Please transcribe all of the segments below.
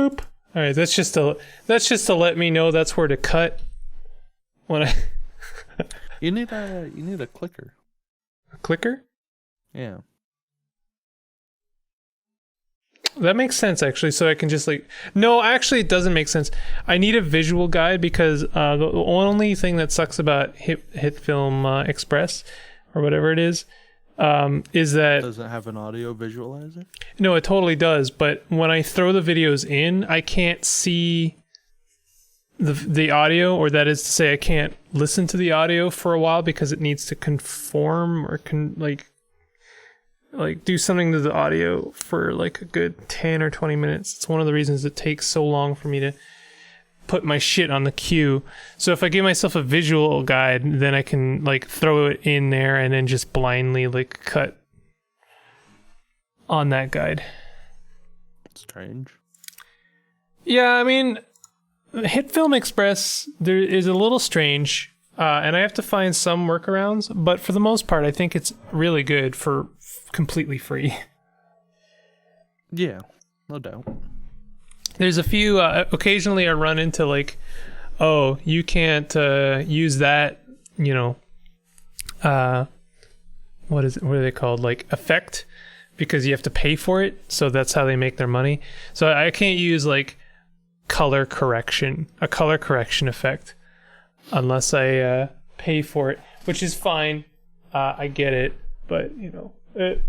Boop. All right, that's just to let me know that's where to cut. When I you need a clicker. A clicker? Yeah. That makes sense, actually. So I can just like... No, actually, it doesn't make sense. I need a visual guide because the only thing that sucks about HitFilm Express, or whatever it is that... Does it have an audio visualizer? No, it totally does. But when I throw the videos in, I can't see the audio, or that is to say, I can't listen to the audio for a while because it needs to conform or like do something to the audio for like a good 10 or 20 minutes. It's one of the reasons it takes so long for me to put my shit on the queue. So if I give myself a visual guide, then I can like throw it in there and then just blindly like cut on that guide. Strange. Yeah, I mean, HitFilm Express there is a little strange, and I have to find some workarounds, but for the most part, I think it's really good for completely free. Yeah, no doubt. There's a few, occasionally I run into like, oh, you can't use that, you know, what are they called? Like effect, because you have to pay for it. So that's how they make their money. So I can't use like a color correction effect unless I pay for it, which is fine. I get it, but you know, it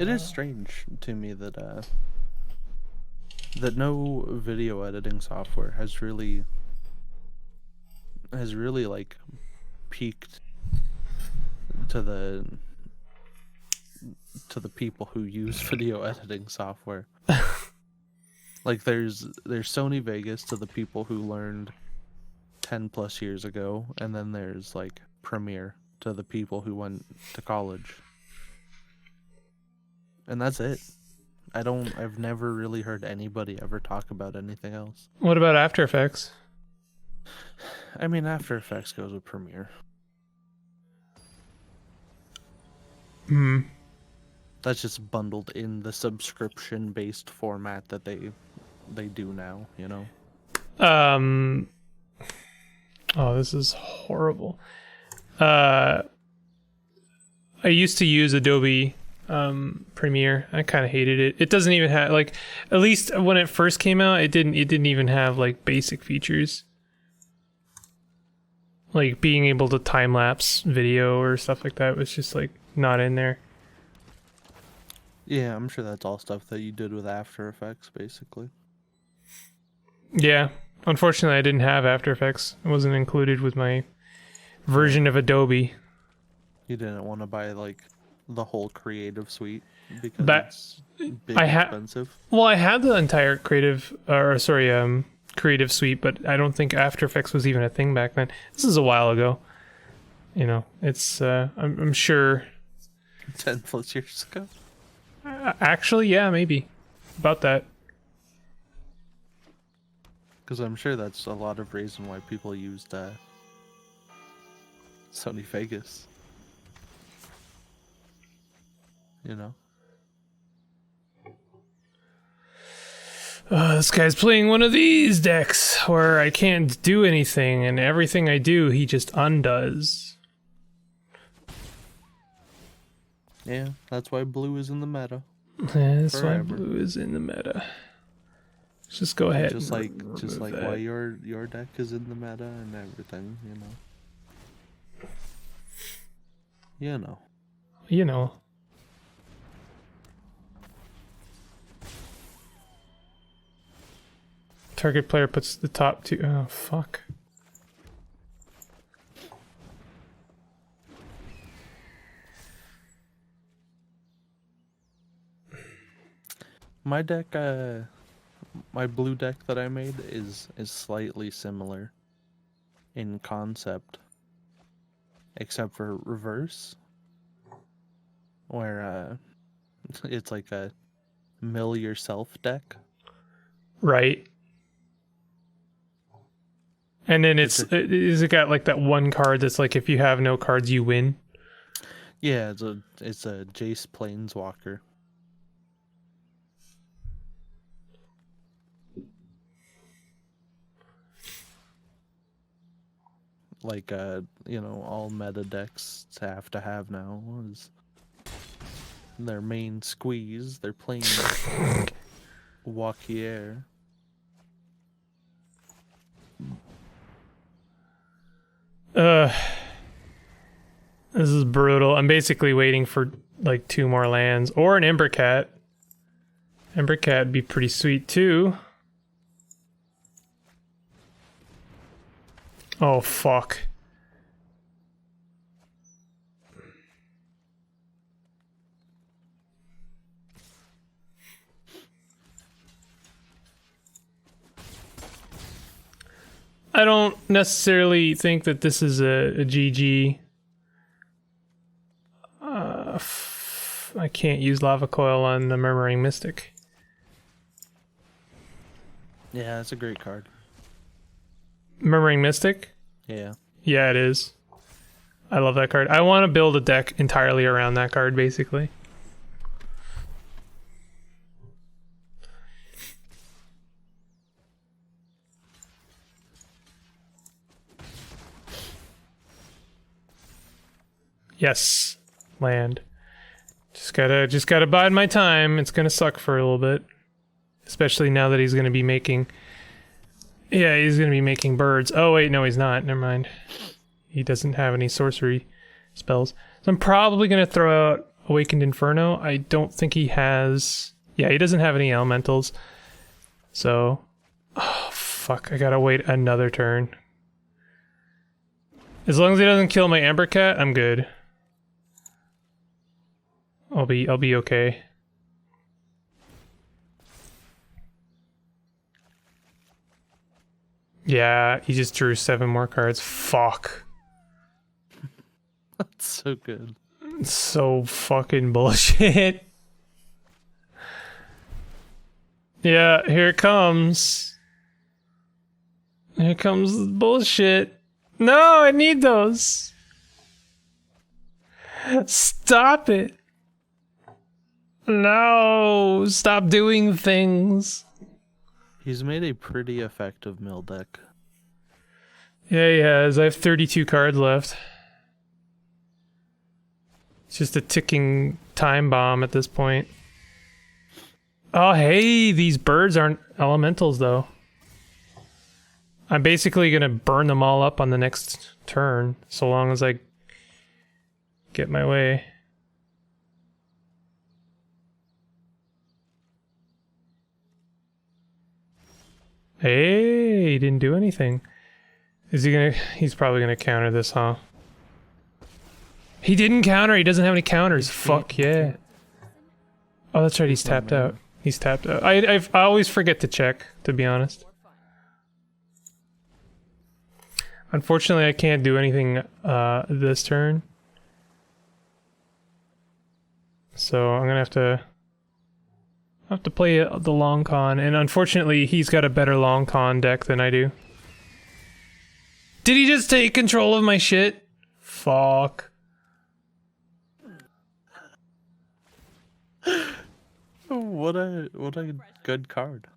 is strange to me that that no video editing software has really like peaked to the people who use video editing software. Like there's Sony Vegas to the people who learned 10 plus years ago, and then there's like Premiere to the people who went to college. And that's it. I've never really heard anybody ever talk about anything else. What about After Effects? I mean, After Effects goes with Premiere. That's just bundled in the subscription-based format that they do now, you know? Oh, this is horrible. I used to use Adobe Premiere. I kind of hated it. It doesn't even have like, at least when it first came out, it didn't even have like basic features, like being able to time lapse video or stuff like that. It was just like not in there. Yeah, I'm sure that's all stuff that you did with After Effects, basically. Yeah, unfortunately, I didn't have After Effects. It wasn't included with my version of Adobe. You didn't want to buy like the whole Creative Suite because it's big expensive. Well, I had the entire Creative Suite, but I don't think After Effects was even a thing back then. This is a while ago. You know, it's I'm sure 10 plus years ago. Actually, yeah, maybe about that. Because I'm sure that's a lot of reason why people used Sony Vegas. You know? This guy's playing one of these decks where I can't do anything, and everything I do, he just undoes. Yeah, that's why blue is in the meta. That's Forever. why blue is in the meta. Let's just go ahead. Just like that. why your deck is in the meta and everything, you know. You know. You know. Target player puts the top two. Oh, fuck. My deck, my blue deck that I made is slightly similar in concept, except for reverse, where it's like a mill yourself deck. Right. And then is it got like that one card that's like if you have no cards you win? Yeah, it's a Jace Planeswalker. like you know, all meta decks have to have now is their main squeeze. They're playing Wakier. This is brutal. I'm basically waiting for like 2 more lands or an Embercat. Embercat would be pretty sweet too. Oh fuck. I don't necessarily think that this is a GG. I can't use Lava Coil on the Murmuring Mystic. Yeah, it's a great card. Murmuring Mystic? Yeah. Yeah, it is. I love that card. I want to build a deck entirely around that card, basically. Yes, land. Just gotta bide my time. It's gonna suck for a little bit, especially now that he's gonna be making. Yeah, he's gonna be making birds. Oh wait, no, he's not. Never mind. He doesn't have any sorcery spells. So I'm probably gonna throw out Awakened Inferno. I don't think he has. Yeah, he doesn't have any elementals. So, oh fuck! I gotta wait another turn. As long as he doesn't kill my Embercat, I'm good. I'll be okay. Yeah, he just drew 7 more cards. Fuck. That's so good. So fucking bullshit. Yeah, here it comes. Here comes the bullshit. No, I need those. Stop it. No, stop doing things. He's made a pretty effective mill deck. Yeah, he has. I have 32 cards left. It's just a ticking time bomb at this point. Oh, hey, these birds aren't elementals, though. I'm basically going to burn them all up on the next turn, so long as I get my way. Hey, he didn't do anything. Is he gonna... He's probably gonna counter this, huh? He didn't counter, he doesn't have any counters. Fuck yeah. Oh, that's right, he's tapped out. He's tapped out. I always forget to check, to be honest. Unfortunately, I can't do anything this turn. So I'm gonna have to play the long con, and unfortunately he's got a better long con deck than I do. Did he just take control of my shit? Fuck. What a good card.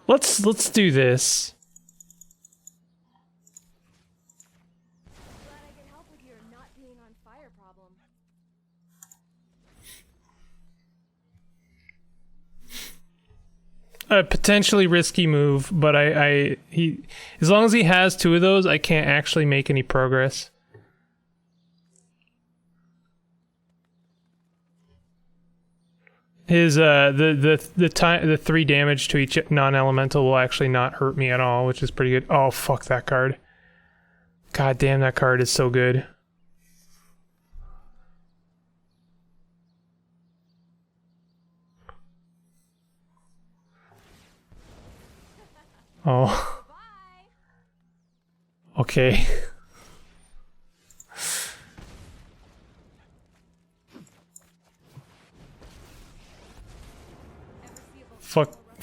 Let's do this. Glad I could help with your not being on fire problem. A potentially risky move, but he as long as he has 2 of those, I can't actually make any progress. His the 3 damage to each non-elemental will actually not hurt me at all, which is pretty good. Oh fuck that card. God damn, that card is so good. Oh. Okay.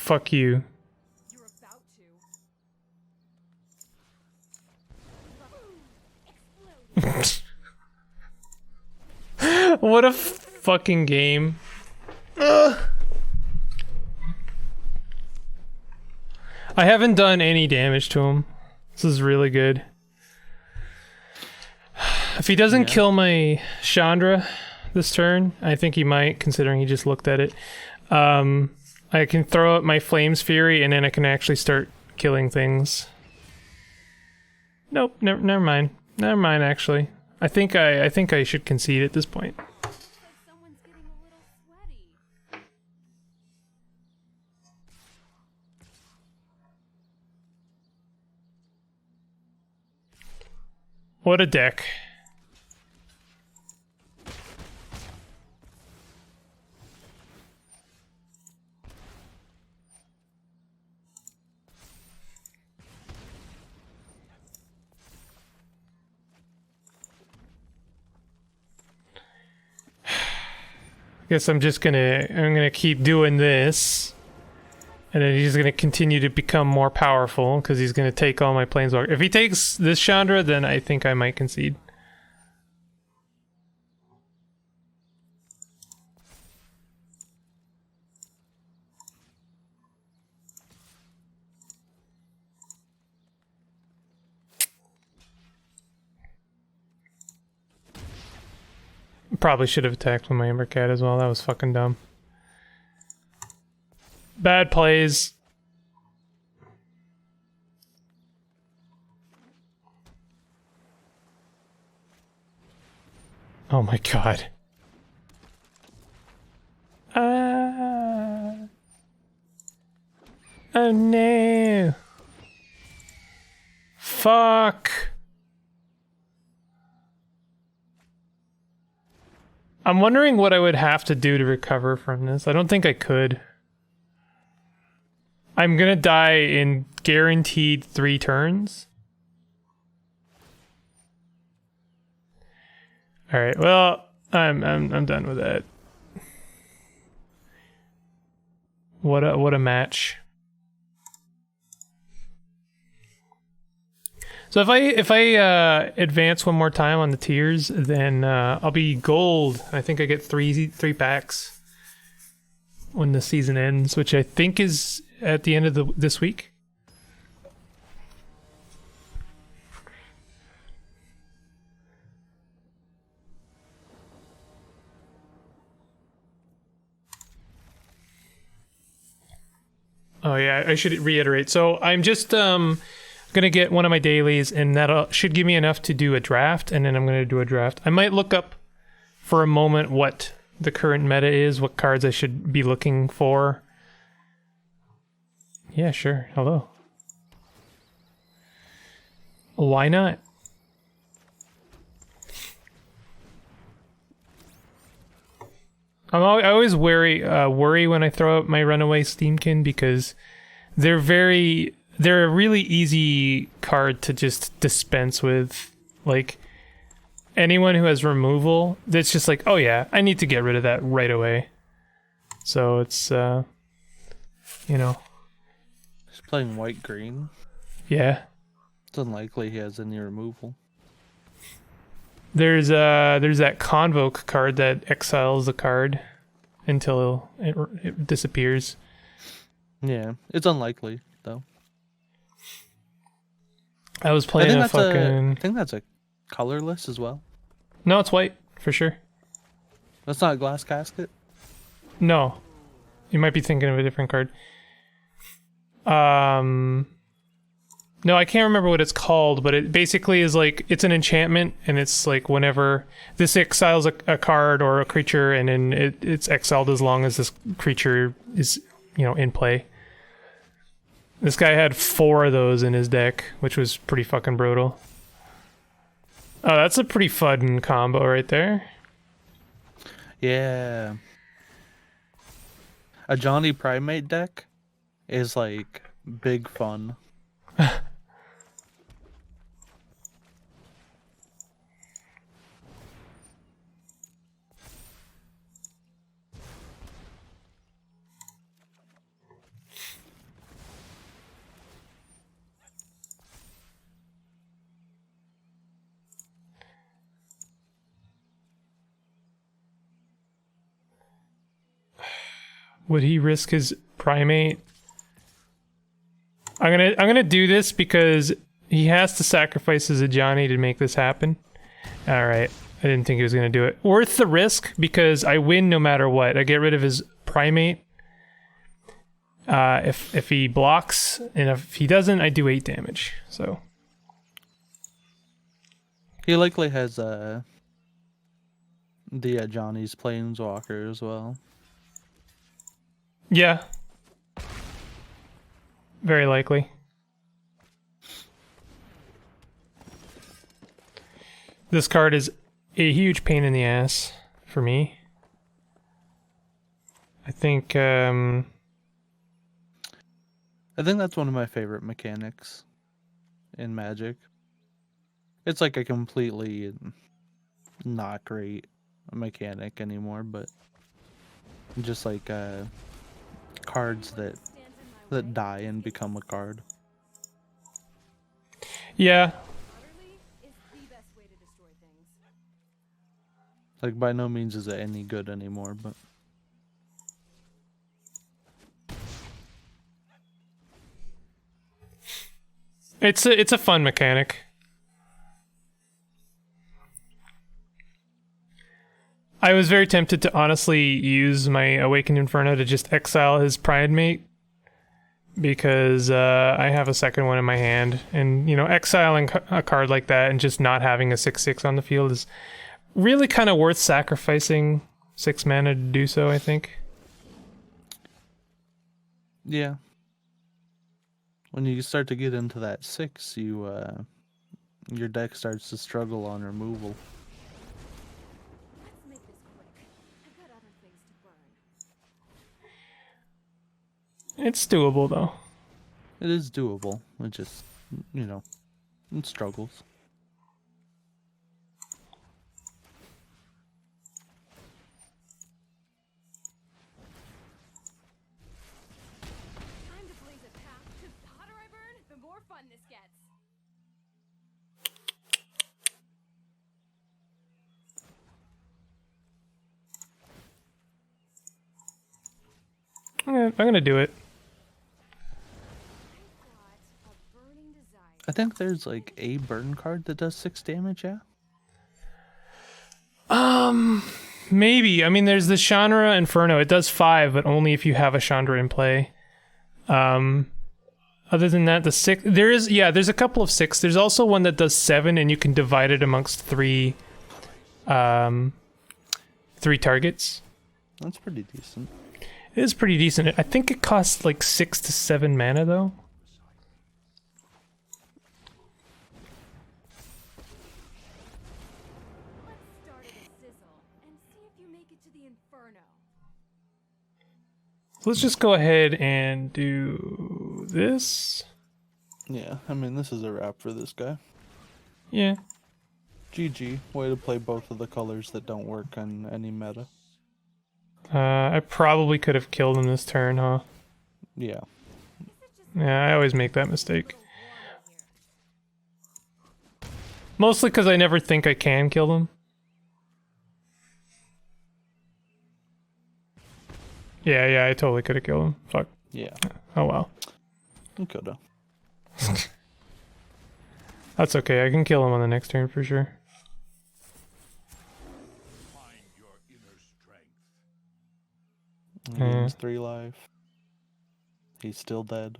Fuck you. You're about to. Explode. What a fucking game. Ugh. I haven't done any damage to him. This is really good. If he doesn't kill my Chandra this turn, I think he might, considering he just looked at it. I can throw out my Flames Fury, and then I can actually start killing things. Nope, never mind. Never mind, actually. I think I should concede at this point. Looks like someone's getting a little sweaty. What a deck. Guess I'm gonna keep doing this, and then he's gonna continue to become more powerful because he's gonna take all my planeswalkers. If he takes this Chandra, then I think I might concede. Probably should have attacked with my Embercat as well. That was fucking dumb. Bad plays. Oh my god. Oh no. Fuck. I'm wondering what I would have to do to recover from this. I don't think I could. I'm gonna die in guaranteed 3 turns. All right. Well, I'm done with that. What a match. So if I advance one more time on the tiers, then I'll be gold. I think I get three packs when the season ends, which I think is at the end of this week. Oh yeah, I should reiterate. So I'm just gonna get one of my dailies, and that should give me enough to do a draft, and then I'm gonna do a draft. I might look up for a moment what the current meta is, what cards I should be looking for. Yeah, sure. Hello. Why not? I always worry when I throw out my Runaway Steamkin, because they're a really easy card to just dispense with. Like, anyone who has removal, that's just like, oh yeah, I need to get rid of that right away. So it's, you know. He's playing white-green. Yeah. It's unlikely he has any removal. There's that Convoke card that exiles a card until it disappears. Yeah, it's unlikely, though. I was playing I fucking... think that's a colorless as well. No, it's white, for sure. That's not a glass casket? No. You might be thinking of a different card. No, I can't remember what it's called, but it basically is like, it's an enchantment, and it's like whenever this exiles a card or a creature, and then it's exiled as long as this creature is, in play. This guy had 4 of those in his deck, which was pretty fucking brutal. Oh, that's a pretty fun combo right there. Yeah. A Johnny Primate deck is like big fun. Would he risk his primate? I'm gonna do this because he has to sacrifice his Ajani to make this happen. All right, I didn't think he was gonna do it. Worth the risk because I win no matter what. I get rid of his primate. If he blocks, and if he doesn't, I do 8 damage. So He likely has the Johnny's Planeswalker as well. yeah, very likely. This card is a huge pain in the ass for me. I think I think that's one of my favorite mechanics in Magic. It's like a completely not great mechanic anymore, but just like cards that die and become a card. yeah. Utterly is the best way to destroy things. Like by no means is it any good anymore, but It's a fun mechanic. I was very tempted to honestly use my Awakened Inferno to just exile his Primate because I have a second one in my hand, and you know, exiling a card like that and just not having a 6/6 on the field is really kind of worth sacrificing 6 mana to do so, I think. yeah. When you start to get into that 6, your deck starts to struggle on removal. Let's make this quick. I've got other things to burn. It's doable though. It is doable. It just, it struggles. Time to blaze a path, 'cause the hotter I burn, the more fun this gets. I'm gonna do it. I've got a burning desire. I think there's like a burn card that does 6 damage, yeah? Maybe. I mean, there's the Chandra Inferno. It does 5, but only if you have a Chandra in play. Other than that, the 6... there's a couple of 6. There's also one that does 7, and you can divide it amongst 3 targets. That's pretty decent. It is pretty decent. I think it costs like 6 to 7 mana, though. Let's start at a sizzle and see if you make it to the inferno. Let's just go ahead and do this. Yeah, I mean, this is a wrap for this guy. Yeah. GG. Way to play both of the colors that don't work on any meta. I probably could have killed him this turn, huh? Yeah. Yeah, I always make that mistake. Mostly because I never think I can kill them. Yeah, I totally could have killed him. Fuck. Yeah. Oh well. You coulda. That's okay, I can kill him on the next turn for sure. He gains 3 life. He's still dead.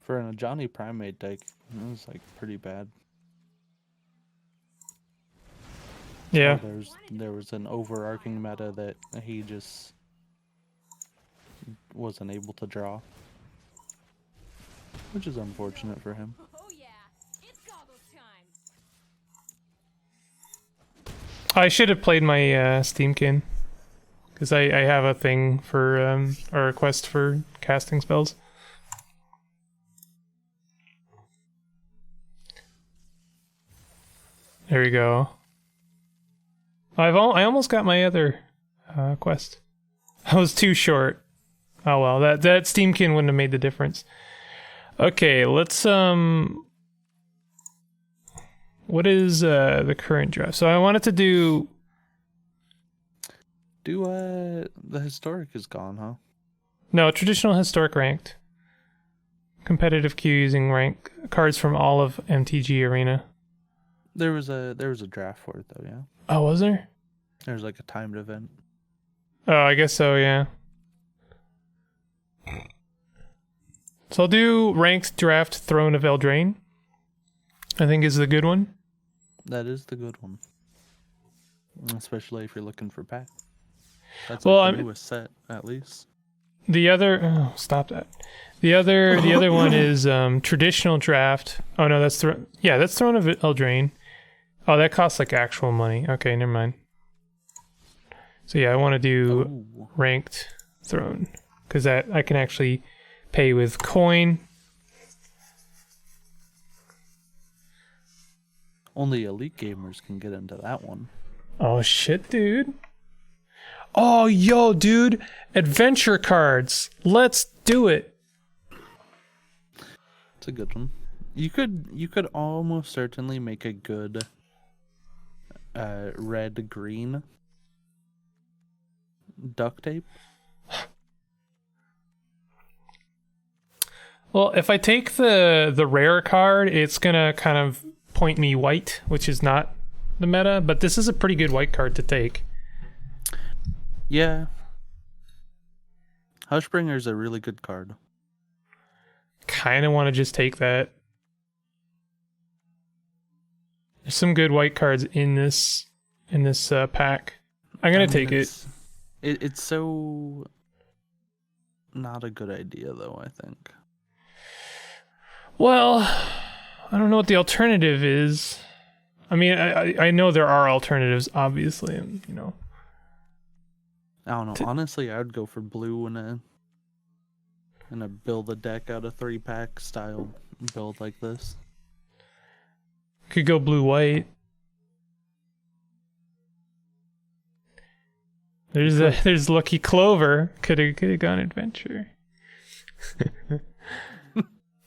For a Johnny Primate deck, it was like pretty bad. Yeah. There was an overarching meta that he just wasn't able to draw, which is unfortunate for him. Oh yeah, it's goggles time. I should have played my Steamkin. Because I have a thing for, a request for casting spells. There we go. I almost got my other quest. I was too short. Oh well, that Steamkin wouldn't have made the difference. Okay, let's what is the current draft? So I wanted to do The historic is gone, huh? no traditional historic ranked. Competitive queue using rank cards from all of MTG Arena. There was a draft for it though, yeah. Oh, was there? There was like a timed event. Oh, I guess so, yeah. So I'll do ranked draft Throne of Eldraine. I think is the good one. That is the good one. Especially if you're looking for pack. That's Well, like the newest set, at least. The other stop that. The other one is traditional draft. Oh no, that's Throne of Eldraine. Oh, that costs like actual money. Okay, never mind. So yeah, I want to do ranked Throne because that I can actually pay with coin. Only elite gamers can get into that one. Oh shit, dude. Oh yo, dude, adventure cards. Let's do it. It's a good one. You could almost certainly make a good red green duct tape. Well, if I take the rare card, it's gonna kind of point me white, which is not the meta, but this is a pretty good white card to take. Yeah. Hushbringer's a really good card. Kind of want to just take that. There's some good white cards in this pack. I'm gonna take it. It's so not a good idea though, I think. Well, I don't know what the alternative is. I mean, I know there are alternatives, obviously, and you know. I don't know. Honestly, I would go for blue in a build a deck out of 3-pack style build like this. Could go blue-white. There's Lucky Clover. Could have gone adventure.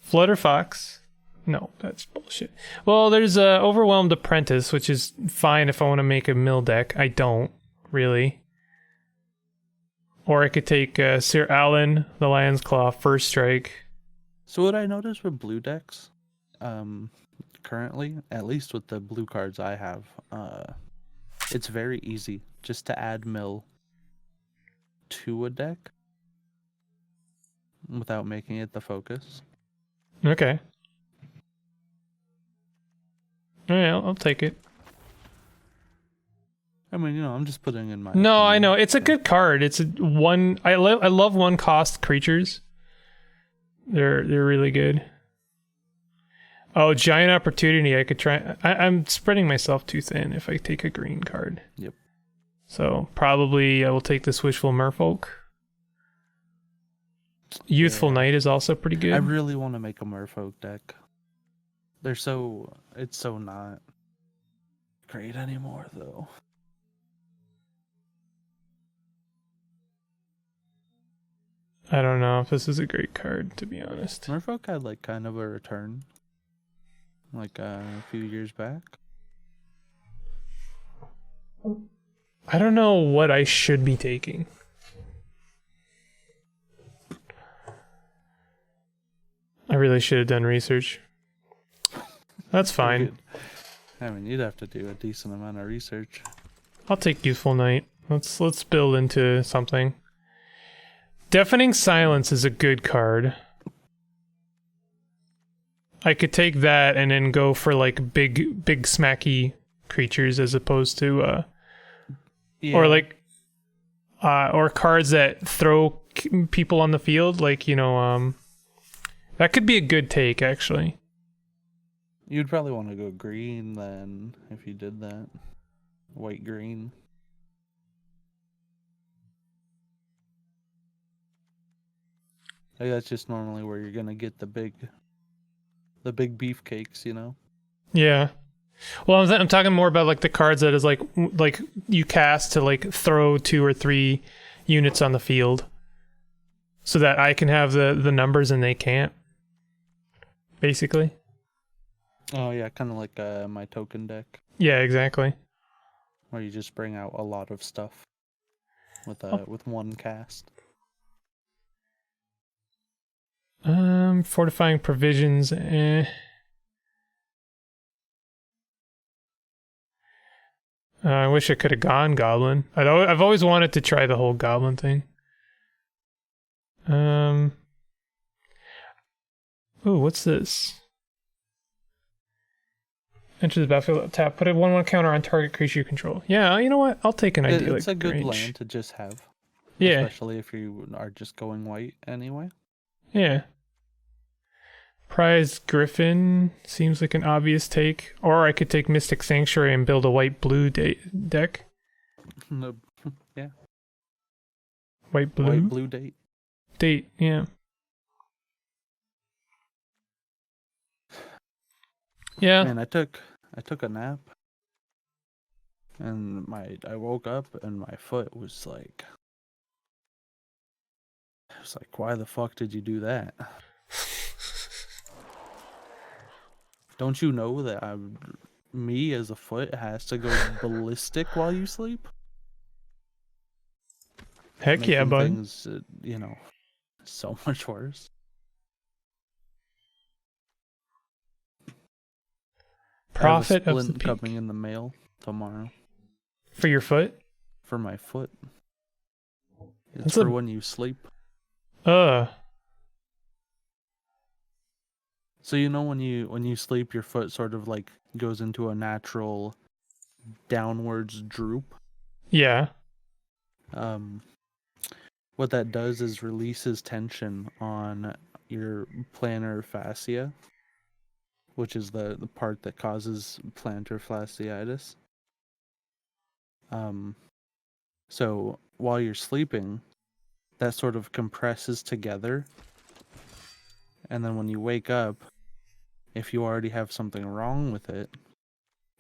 Flutterfox. No, that's bullshit. Well, there's Overwhelmed Apprentice, which is fine if I want to make a mill deck. I don't, really. Or I could take Sir Alan, the Lion's Claw, First Strike. So what I noticed with blue decks, currently, at least with the blue cards I have, it's very easy just to add mill to a deck without making it the focus. Okay. Alright, I'll take it. I mean, you know, I'm just putting in my... No, opinion. I know. It's a good card. It's I love one cost creatures. They're really good. Oh, Giant Opportunity. I could try... I'm spreading myself too thin if I take a green card. Yep. So probably I will take this Wishful Merfolk. Youthful Knight is also pretty good. I really want to make a Merfolk deck. It's so not great anymore, though. I don't know if this is a great card, to be honest. Merfolk had like kind of a return, like a few years back. I don't know what I should be taking. I really should have done research. That's fine. I mean, you'd have to do a decent amount of research. I'll take Youthful Knight. Let's build into something. Deafening Silence is a good card. I could take that and then go for like big smacky creatures as opposed to or like or cards that throw people on the field, like, you know, that could be a good take actually. You'd probably want to go green then if you did that. White green. Like that's just normally where you're gonna get the big beefcakes, you know? Yeah. Well, I'm talking more about like the cards that is like you cast to like throw 2 or 3, units on the field so that I can have the numbers and they can't, basically. Oh yeah, kind of like my token deck, Yeah, exactly. where you just bring out a lot of stuff with with one cast. Fortifying provisions. I wish I could have gone goblin. I've always wanted to try the whole goblin thing. Ooh, what's this? Enter the battlefield, tap, put a 1/1 counter on target creature you control. Yeah, you know what? I'll take an idyllic It's a good range. land to just have. Yeah, Especially if you are just going white anyway. yeah. Prize Griffin seems like an obvious take. Or I could take Mystic Sanctuary and build a white-blue deck. No, yeah. White-blue? White blue date. Date, yeah. Yeah. Man, I took a nap, and I woke up and my foot was like, I was like, why the fuck did you do that? Don't you know that me as a foot has to go ballistic while you sleep? Heck yeah, Making bud. Things, so much worse. Prophet I have a of the splint Peak. coming in the mail tomorrow For your foot? for my foot. It's That's for a- when you sleep. So when you sleep, your foot sort of like goes into a natural downwards droop. Yeah. What that does is releases tension on your plantar fascia, which is the part that causes plantar fasciitis. So while you're sleeping, that sort of compresses together, and then when you wake up, if you already have something wrong with it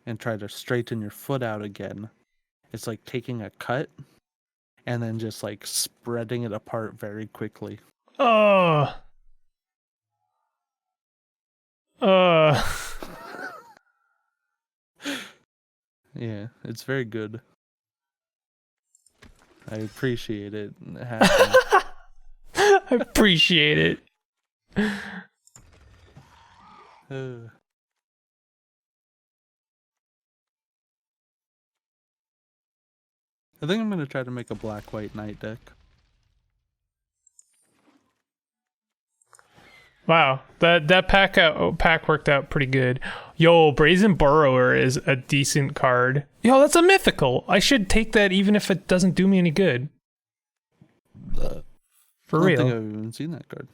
and try to straighten your foot out again, it's like taking a cut and then just like spreading it apart very quickly. Oh. Yeah, it's very good. I appreciate it happening. I appreciate it. I think I'm gonna try to make a black-white knight deck. Wow, that pack worked out pretty good. Yo, Brazen Burrower is a decent card. Yo, that's a mythical. I should take that even if it doesn't do me any good. For I real. don't think I've even seen that card.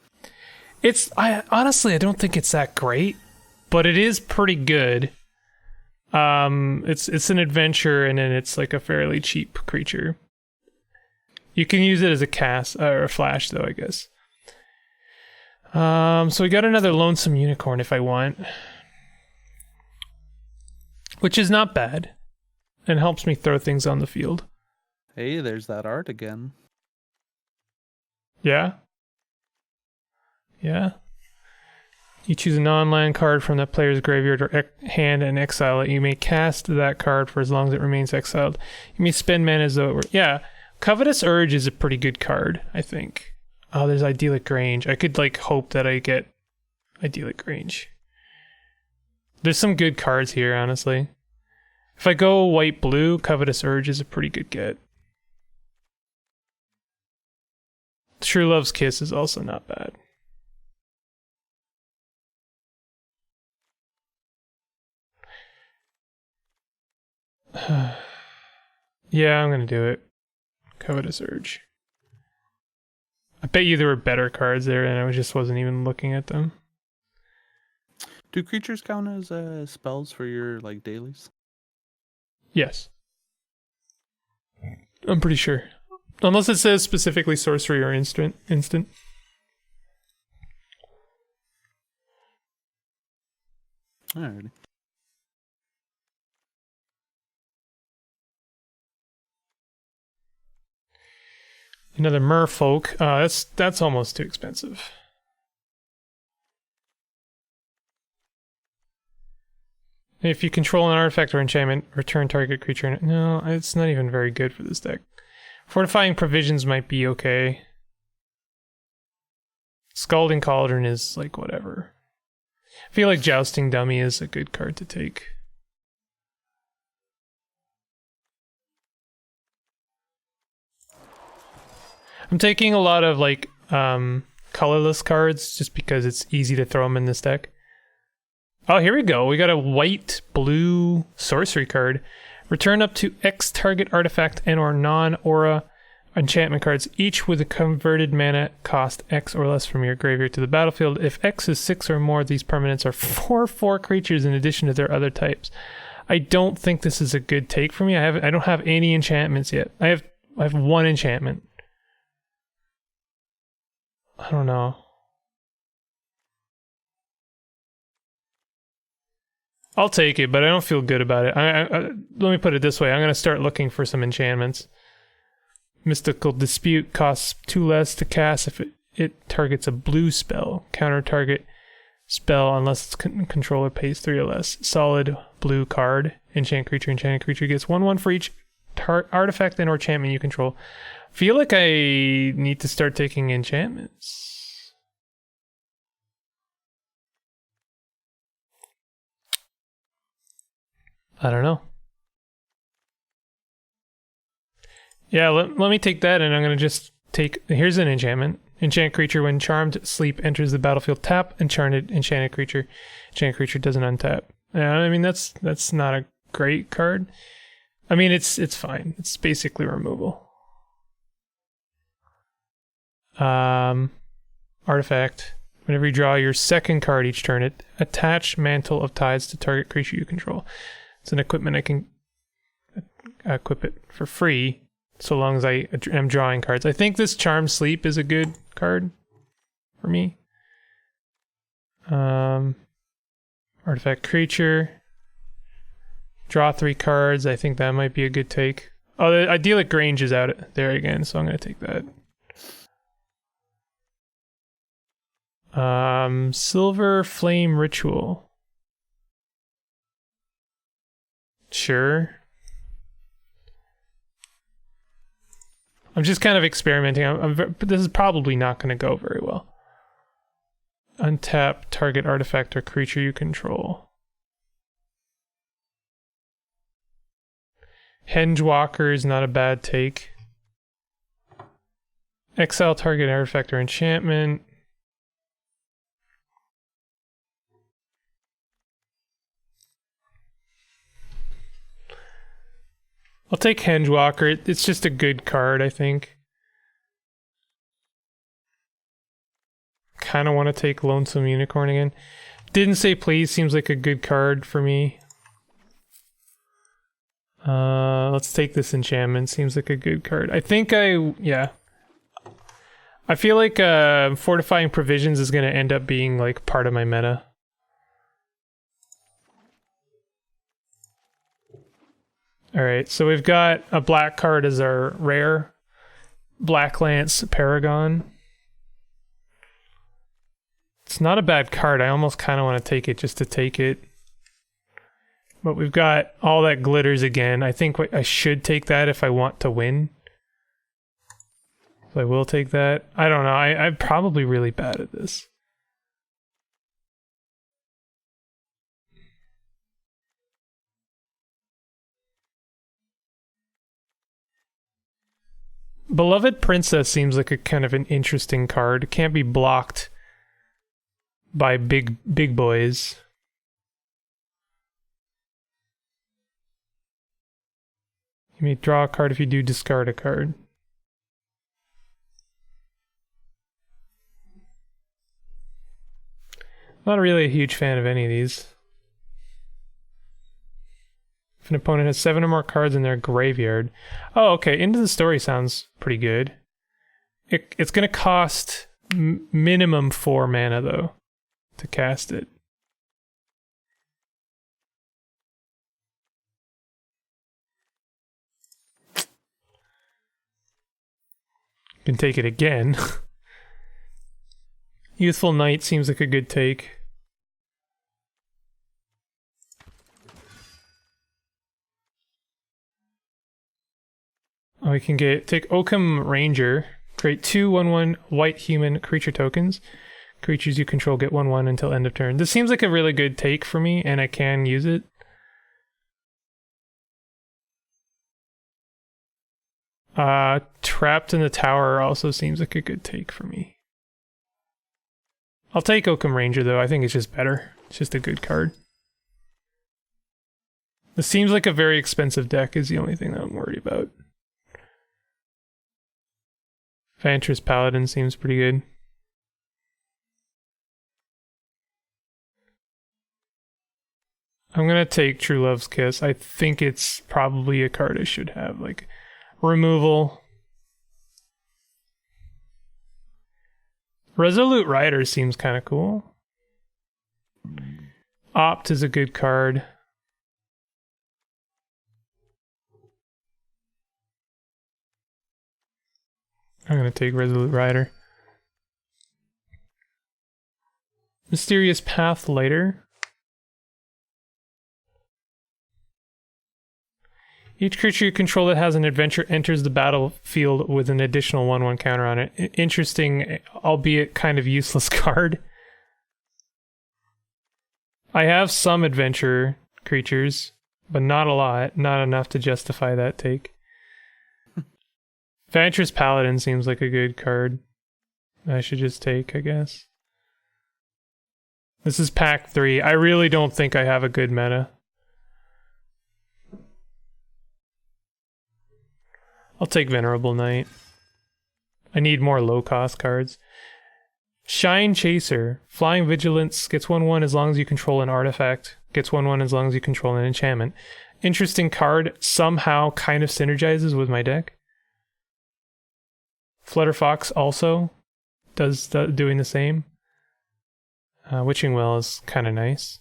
I honestly don't think it's that great, but it is pretty good. It's an adventure, and then it's like a fairly cheap creature. You can use it as a cast or a flash, though, I guess. So we got another Lonesome Unicorn if I want, which is not bad, and helps me throw things on the field. Hey, there's that art again. Yeah. Yeah. You choose a non-land card from that player's graveyard or hand and exile it. You may cast that card for as long as it remains exiled. You may spend mana as though it were... Yeah. Covetous Urge is a pretty good card, I think. Oh, there's Idyllic Range. I could, hope that I get Idyllic Range. There's some good cards here, honestly. If I go white-blue, Covetous Urge is a pretty good get. True Love's Kiss is also not bad. Yeah, I'm gonna do it. Covetous Urge. I bet you there were better cards there and I just wasn't even looking at them. Do creatures count as spells for your dailies? Yes. I'm pretty sure. Unless it says specifically sorcery or instant. Alrighty. Another merfolk. That's almost too expensive. If you control an artifact or enchantment, return target creature. No, it's not even very good for this deck. Fortifying Provisions might be okay. Scalding Cauldron is like whatever. I feel like Jousting Dummy is a good card to take. I'm taking a lot of like colorless cards just because it's easy to throw them in this deck. Oh, here we go. We got a white-blue sorcery card. Return up to X target artifact and or non-aura enchantment cards, each with a converted mana cost X or less from your graveyard to the battlefield. If X is 6 or more, these permanents are 4/4 creatures in addition to their other types. I don't think this is a good take for me. I don't have any enchantments yet. I have one enchantment. I don't know. I'll take it, but I don't feel good about it. Let me put it this way. I'm going to start looking for some enchantments. Mystical Dispute costs 2 less to cast if it targets a blue spell. Counter target spell unless its controller pays 3 or less. Solid blue card. Enchant creature. Enchanted creature gets 1/1 for each artifact and or enchantment you control. Feel like I need to start taking enchantments. I don't know. Yeah, let me take that, and I'm going to just take... Here's an enchantment. Enchant creature, when charmed, sleep enters the battlefield, tap, enchanted creature. Enchanted creature doesn't untap. Yeah, I mean, that's not a great card. I mean, it's fine. It's basically removal. Artifact. Whenever you draw your second card each turn, attach Mantle of Tides to target creature you control. It's an equipment. I can equip it for free so long as I am drawing cards. I think this Charmed Sleep is a good card for me. Artifact creature. Draw 3 cards. I think that might be a good take. Oh, the Idyllic Grange is out there again, so I'm going to take that. Silver Flame Ritual. Sure. I'm just kind of experimenting. But this is probably not going to go very well. Untap target artifact or creature you control. Hengewalker is not a bad take. Exile target artifact or enchantment. I'll take Hengewalker. It's just a good card, I think. Kind of want to take Lonesome Unicorn again. Didn't Say Please seems like a good card for me. Let's take this enchantment. Seems like a good card. I think yeah. I feel like Fortifying Provisions is going to end up being like part of my meta. Alright, so we've got a black card as our rare. Black Lance Paragon. It's not a bad card. I almost kind of want to take it just to take it. But we've got All That Glitters again. I think I should take that if I want to win. So I will take that. I don't know. I'm probably really bad at this. Beloved Princess seems like a kind of an interesting card. It can't be blocked by big boys. You may draw a card if you do discard a card. Not really a huge fan of any of these. If an opponent has 7 or more cards in their graveyard. Oh, okay. Into the Story sounds pretty good. It's going to cost minimum 4 mana, though, to cast it. Can take it again. Youthful Knight seems like a good take. We can take Oakham Ranger, create 2/1/1 white human creature tokens. Creatures you control get 1/1 until end of turn. This seems like a really good take for me, and I can use it. Trapped in the Tower also seems like a good take for me. I'll take Oakham Ranger though, I think it's just better. It's just a good card. This seems like a very expensive deck is the only thing that I'm worried about. Vantress Paladin seems pretty good. I'm gonna take True Love's Kiss. I think it's probably a card I should have. Like, removal. Resolute Rider seems kind of cool. Opt is a good card. I'm gonna take Resolute Rider. Mysterious Pathlighter. Each creature you control that has an adventure enters the battlefield with an additional 1/1 counter on it. Interesting, albeit kind of useless card. I have some adventure creatures, but not a lot. Not enough to justify that take. Vantress Paladin seems like a good card. I should just take, I guess. This is pack 3. I really don't think I have a good meta. I'll take Venerable Knight. I need more low-cost cards. Shine Chaser. Flying Vigilance. Gets 1/1 as long as you control an artifact. Gets 1/1 as long as you control an enchantment. Interesting card. Somehow kind of synergizes with my deck. Flutterfox also does doing the same. Witching Well is kind of nice.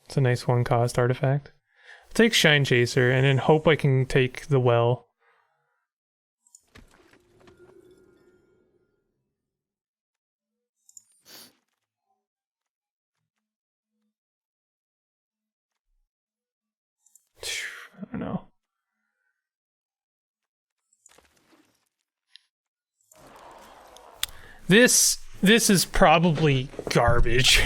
It's a nice 1-cost artifact. I'll take Shine Chaser and then hope I can take the Well. I don't know. This is probably garbage.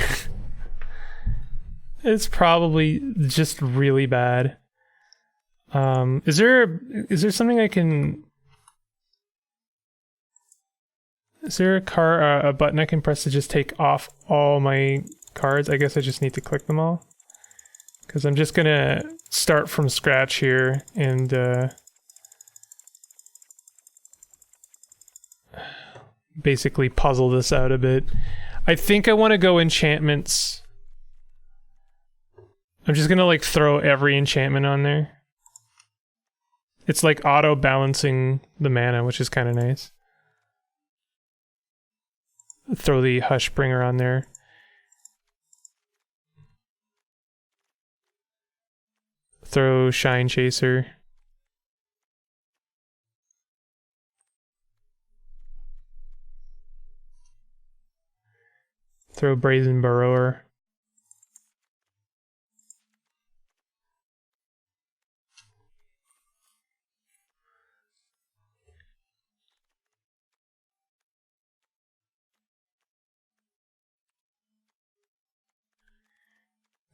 It's probably just really bad. Is there something I can? Is there a button I can press to just take off all my cards? I guess I just need to click them all. Because I'm just gonna start from scratch here and basically puzzle this out a bit. I think I want to go enchantments. I'm just gonna like throw every enchantment on there. It's like auto balancing the mana, which is kind of nice. Throw the Hushbringer on there. Throw Shine Chaser. Throw Brazen Burrower.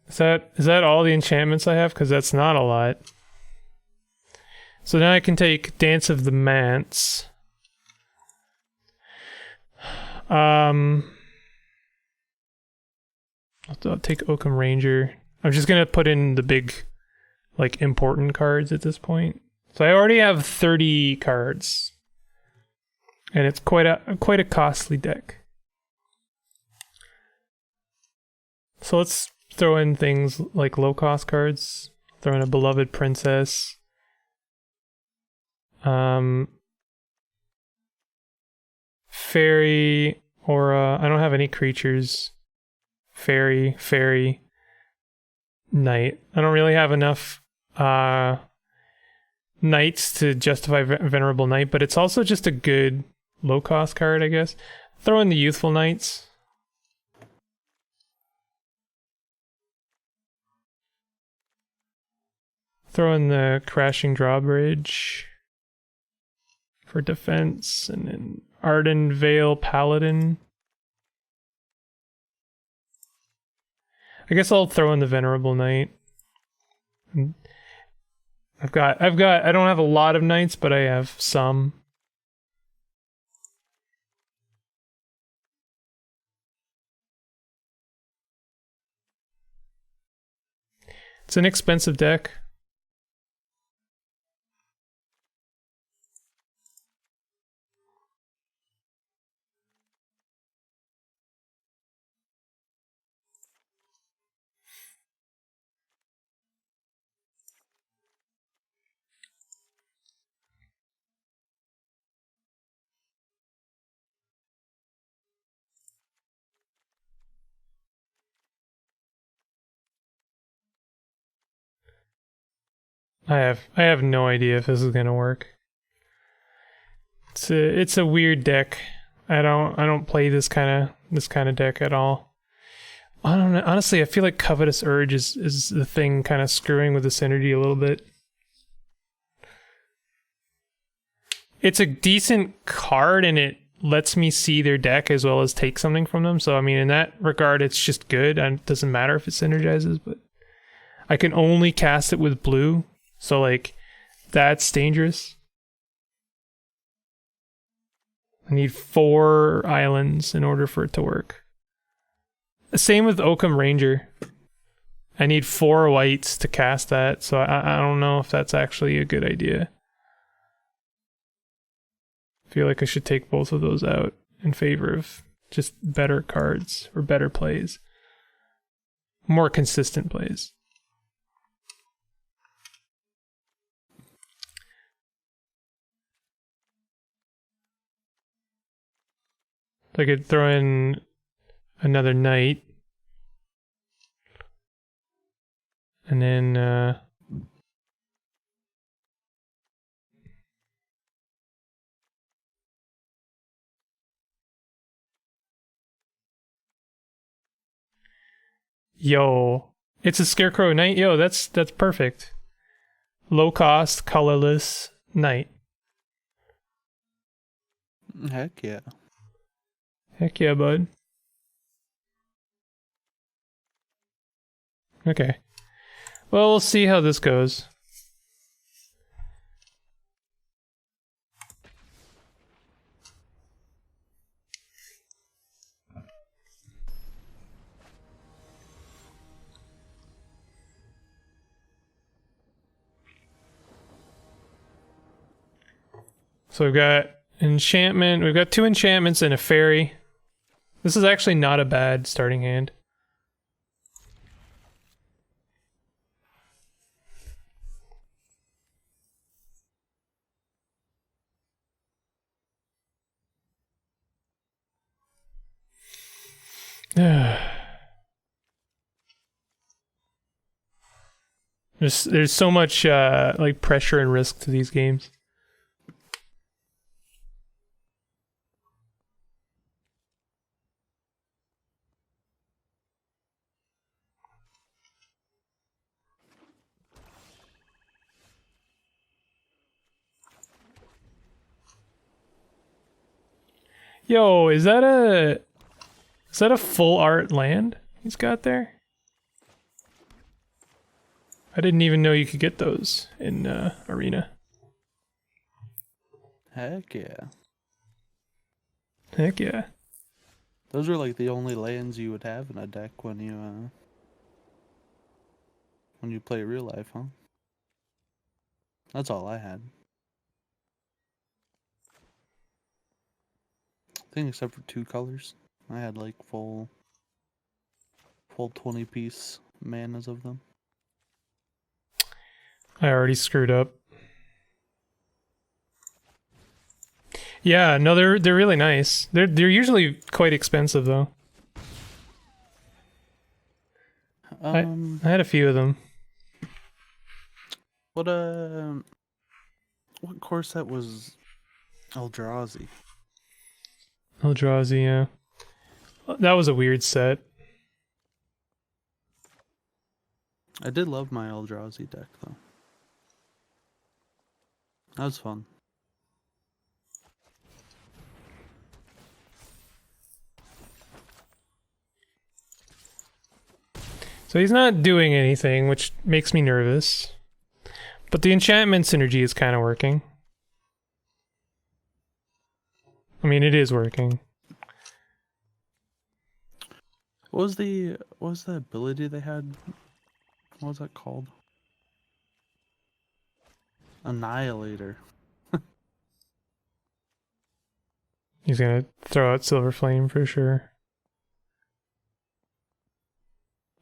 Is that all the enchantments I have? Because that's not a lot. So now I can take Dance of the Manse. I'll take Oakham Ranger. I'm just gonna put in the big, like, important cards at this point. So I already have 30 cards, and it's quite a costly deck. So let's throw in things like low-cost cards. Throw in a Beloved Princess. Fairy, Aura. I don't have any creatures. Fairy, Knight. I don't really have enough knights to justify Venerable Knight, but it's also just a good low-cost card, I guess. Throw in the Youthful Knights. Throw in the Crashing Drawbridge for defense, and then Arden Vale Paladin. I guess I'll throw in the Venerable Knight. I don't have a lot of knights, but I have some. It's an expensive deck. I have no idea if this is gonna work. It's a weird deck. I don't play this kind of deck at all. I don't know. Honestly, I feel like Covetous Urge is the thing kind of screwing with the synergy a little bit. It's a decent card and it lets me see their deck as well as take something from them. So I mean, in that regard, it's just good. And it doesn't matter if it synergizes, but I can only cast it with blue. So like, that's dangerous. I need 4 islands in order for it to work. Same with Oakham Ranger. I need 4 whites to cast that, so I don't know if that's actually a good idea. I feel like I should take both of those out in favor of just better cards or better plays. More consistent plays. I could throw in another knight. And then yo, it's a Scarecrow Knight. Yo, that's perfect. Low cost, colorless knight. Heck yeah. Heck yeah, bud. Okay. Well, we'll see how this goes. So we've got enchantment. We've got 2 enchantments and a fairy. This is actually not a bad starting hand. There's so much like pressure and risk to these games. Yo, is that a full art land he's got there? I didn't even know you could get those in Arena. Heck yeah. Heck yeah. Those are like the only lands you would have in a deck when you play real life, huh? That's all I had. I think except for 2 colors. I had like full 20-piece manas of them. I already screwed up. Yeah, no, they're really nice. They're usually quite expensive though. I had a few of them. What What core set was Eldrazi? Eldrazi, yeah. That was a weird set. I did love my Eldrazi deck though. That was fun. So he's not doing anything, which makes me nervous. But the enchantment synergy is kind of working. I mean, it is working. What was the ability they had? What was that called? Annihilator. He's gonna throw out Silver Flame for sure.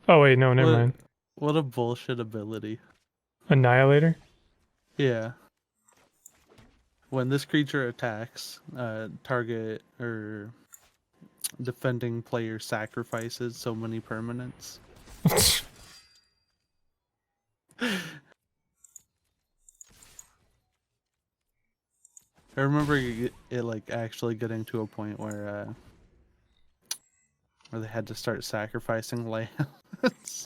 Oh wait, no, never mind. What a bullshit ability. Annihilator? Yeah. When this creature attacks, target or defending player sacrifices so many permanents. I remember it like actually getting to a point where they had to start sacrificing lands.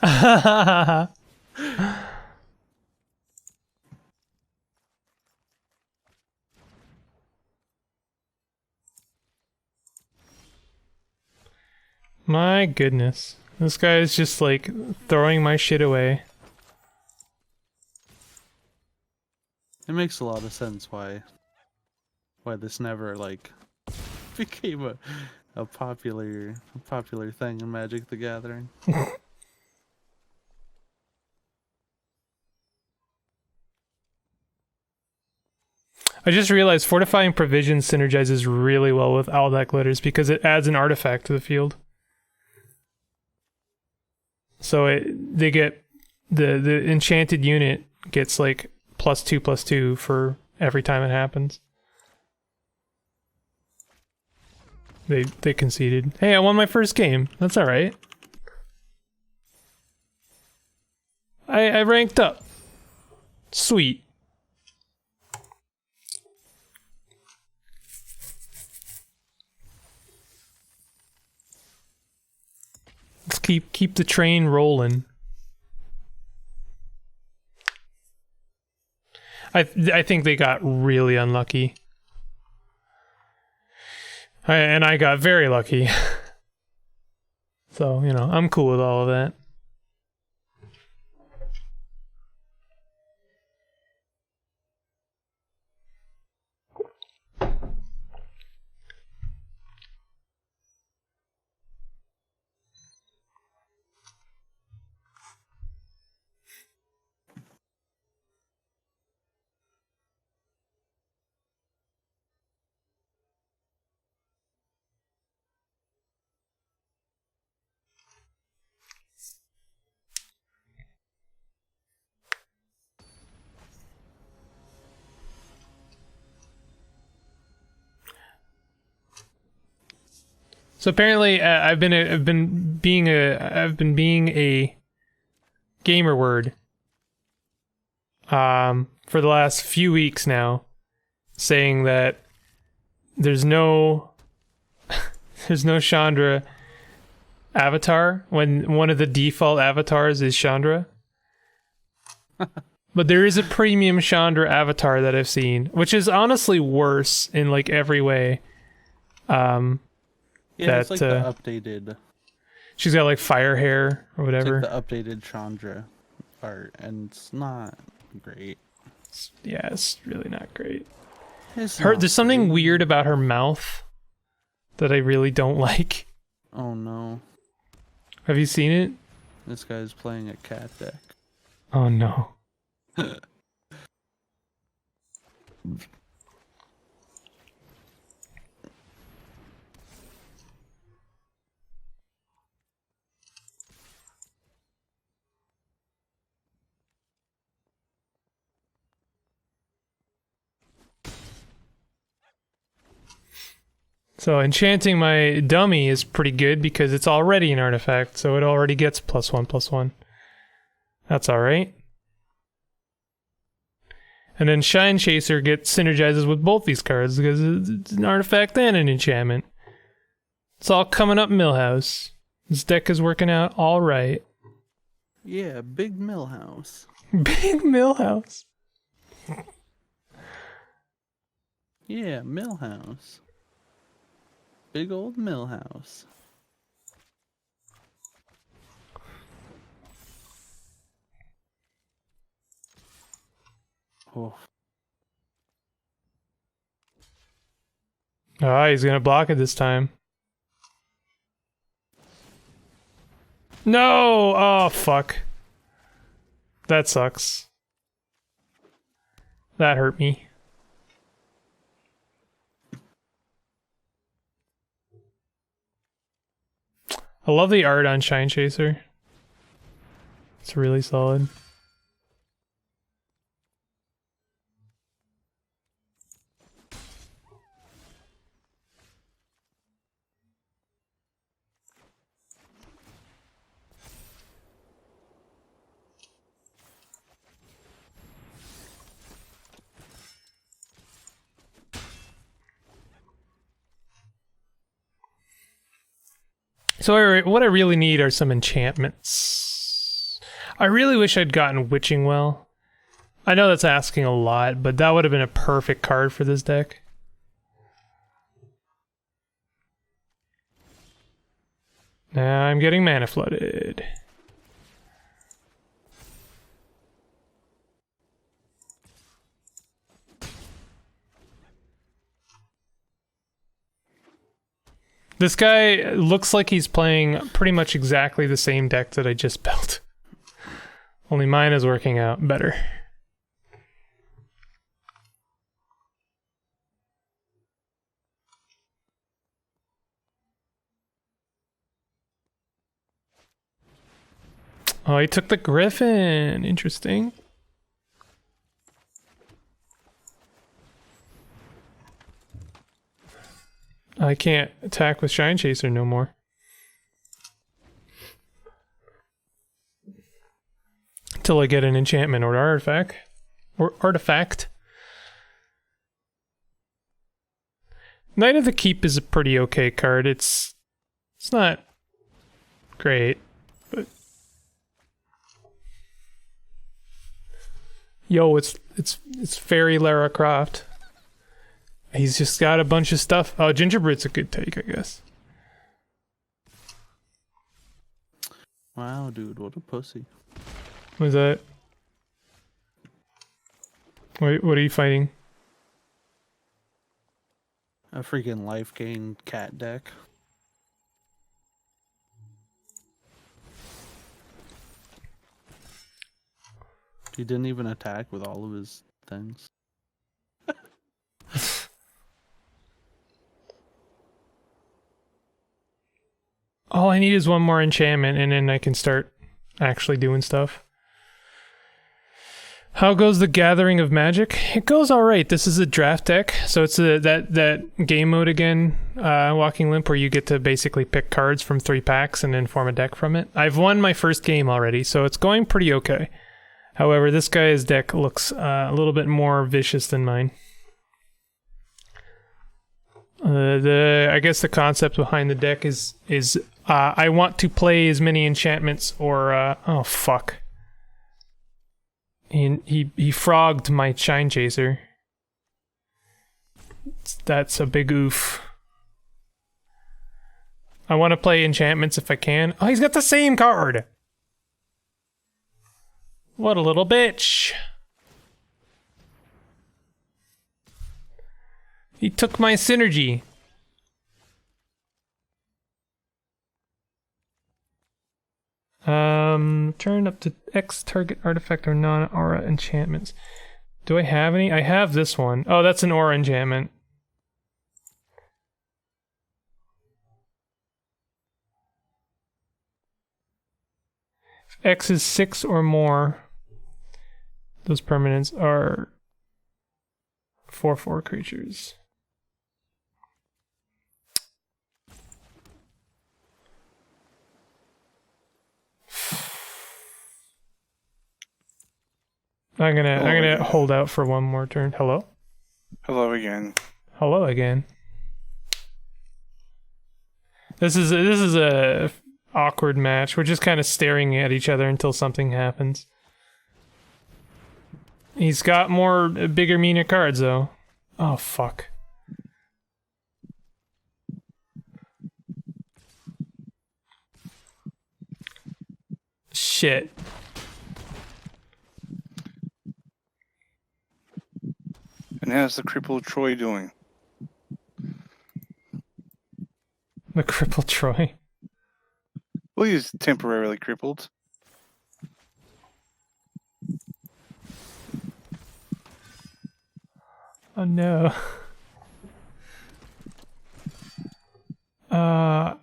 My goodness. This guy is just like throwing my shit away. It makes a lot of sense why this never like became a popular thing in Magic the Gathering. I just realized Fortifying Provision synergizes really well with Owl Deck Glitters because it adds an artifact to the field. So they get the enchanted unit gets like +2/+2 for every time it happens. They conceded. Hey, I won my first game. That's all right. I ranked up. Sweet. Let's keep the train rolling. I think they got really unlucky. And I got very lucky. So, you know, I'm cool with all of that. So apparently, I've been being a gamer word for the last few weeks now, saying that there's no Chandra avatar when one of the default avatars is Chandra. But there is a premium Chandra avatar that I've seen, which is honestly worse in like every way. Yeah, it's like the updated. She's got like fire hair or whatever. It's like the updated Chandra art, and it's not great. Yeah, it's really not great. There's something weird about her mouth that I really don't like. Oh no. Have you seen it? This guy's playing a cat deck. Oh no. So enchanting my dummy is pretty good because it's already an artifact, so it already gets +1/+1. That's alright. And then Shine Chaser gets synergizes with both these cards because it's an artifact and an enchantment. It's all coming up Millhouse. This deck is working out all right. Yeah, big Millhouse. Big Millhouse. Yeah, Millhouse. Big old Millhouse. Oh. Ah, he's gonna block it this time. No! Oh, fuck. That sucks. That hurt me. I love the art on Shine Chaser. It's really solid. So what I really need are some enchantments. I really wish I'd gotten Witching Well. I know that's asking a lot, but that would have been a perfect card for this deck. Now I'm getting mana flooded. This guy looks like he's playing pretty much exactly the same deck that I just built. Only mine is working out better. Oh, he took the Griffin. Interesting. I can't attack with Shine Chaser no more. Till I get an enchantment or artifact. Or artifact. Knight of the Keep is a pretty okay card. It's not great, but yo, it's Fairy Lara Croft. He's just got a bunch of stuff. Oh, Gingerbread's a good take, I guess. Wow, dude, what a pussy. What is that? Wait, what are you fighting? A freaking life gain cat deck. He didn't even attack with all of his things. All I need is one more enchantment and then I can start actually doing stuff. How goes the Gathering of Magic? It goes alright. This is a draft deck, so it's that game mode again, Walking Limp, where you get to basically pick cards from 3 packs and then form a deck from it. I've won my first game already, so it's going pretty okay. However, this guy's deck looks a little bit more vicious than mine. I guess the concept behind the deck is I want to play as many enchantments or oh fuck. He frogged my Shine Chaser. That's a big oof. I want to play enchantments if I can. Oh, he's got the same card. What a little bitch. He took my synergy. Turn up to X target artifact or non-aura enchantments. Do I have any? I have this one. Oh, that's an aura enchantment. If X is 6 or more, those permanents are 4/4 creatures. I'm gonna again. hold out for one more turn. Hello? Hello again. Hello again. This is a awkward match. We're just kind of staring at each other until something happens. He's got more bigger, meaner cards though. Oh fuck. Shit. And how's the crippled Troy doing? The crippled Troy. Well, he's temporarily crippled. Oh no. Fuck.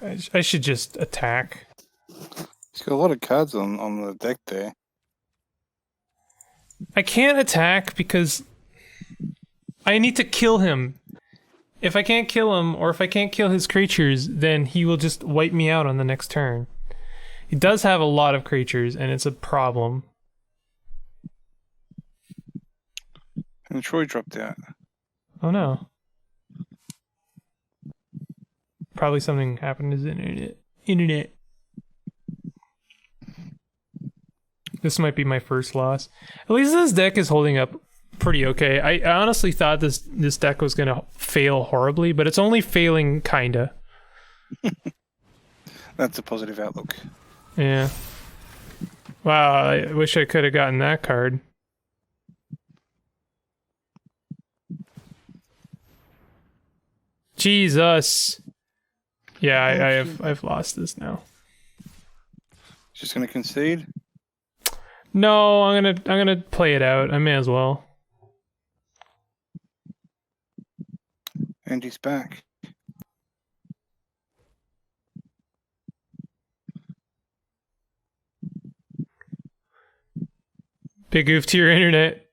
I should just attack. He's got a lot of cards on the deck there. I can't attack because I need to kill him. If I can't kill him, or if I can't kill his creatures, then he will just wipe me out on the next turn. He does have a lot of creatures, and it's a problem. And Troy dropped out. Oh no. Probably something happened to his internet. This might be my first loss. At least this deck is holding up pretty okay. I honestly thought this deck was gonna fail horribly, but it's only failing kinda. That's a positive outlook. Yeah. Wow, I wish I could have gotten that card. Jesus. Yeah, I've lost this now. Just gonna concede. No, I'm gonna play it out. I may as well. And he's back. Big oof to your internet.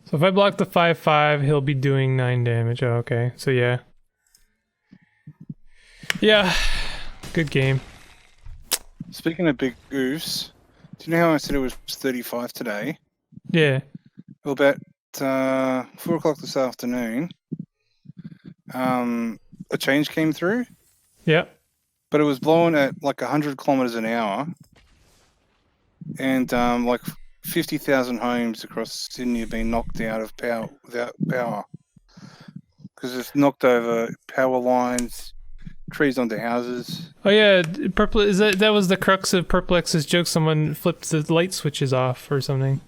So if I block the 5/5, he'll be doing 9 damage. Oh, okay. So yeah. Yeah. Good game. Speaking of big oofs, do you know how I said it was 35 today? Yeah. Well, about 4 o'clock this afternoon, a change came through, Yep. but it was blowing at like 100 kilometers an hour, and like 50,000 homes across Sydney have been knocked out of power without power because it's knocked over power lines, trees onto houses. Oh yeah, Purple is that was the crux of Perplex's joke. Someone flipped the light switches off or something.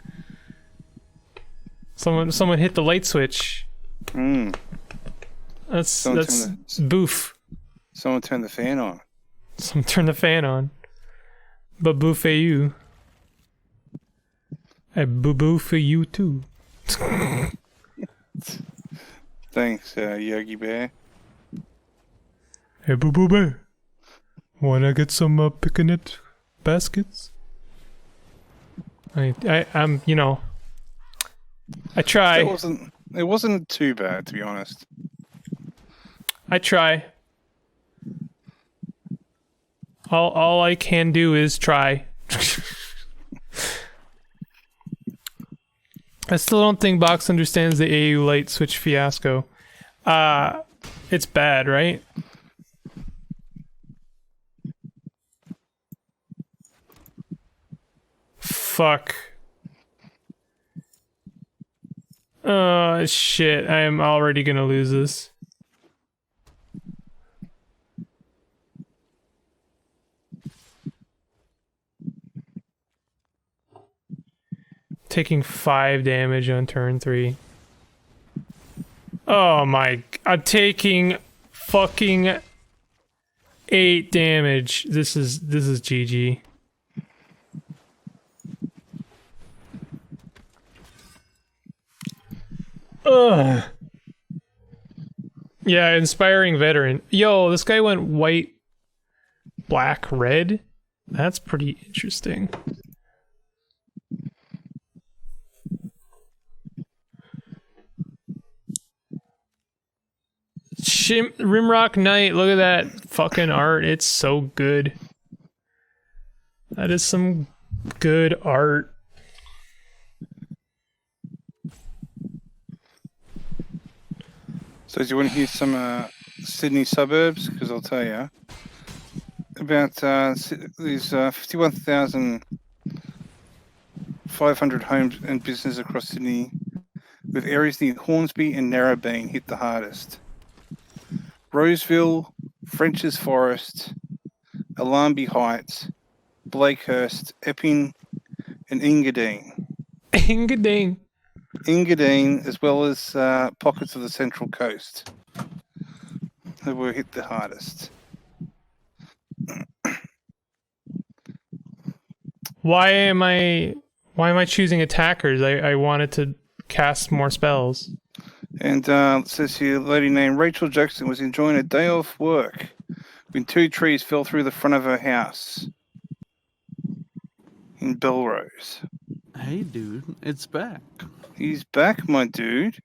Someone hit the light switch. Mm. That's boof. Someone turned the fan on. Someone turned the fan on. But boo for you. I boo boo for you too. Thanks, Yogi Bear. Hey boo boo bear. Wanna get some picnic baskets? I'm I try. It wasn't too bad, to be honest. I try. All I can do is try. I still don't think Box understands the AU light switch fiasco. It's bad, right? Fuck. Oh, shit. I am already gonna lose this. Taking 5 damage on turn 3. Oh my... I'm taking fucking 8 damage. This is GG. Ugh. Yeah, inspiring veteran. Yo, this guy went white, black, red. That's pretty interesting. Rimrock Knight. Look at that fucking art. It's so good. That is some good art. So do you want to hear some Sydney suburbs? Because I'll tell you about these 51,500 homes and businesses across Sydney, with areas near Hornsby and Narrabeen hit the hardest. Roseville, French's Forest, Alarmby Heights, Blakehurst, Epping, and Engadine. Engadine, as well as pockets of the Central Coast, that were hit the hardest. Why am I choosing attackers? I wanted to cast more spells. And it says here, a lady named Rachel Jackson was enjoying a day off work when 2 trees fell through the front of her house in Belrose. Hey, dude, it's back. He's back, my dude.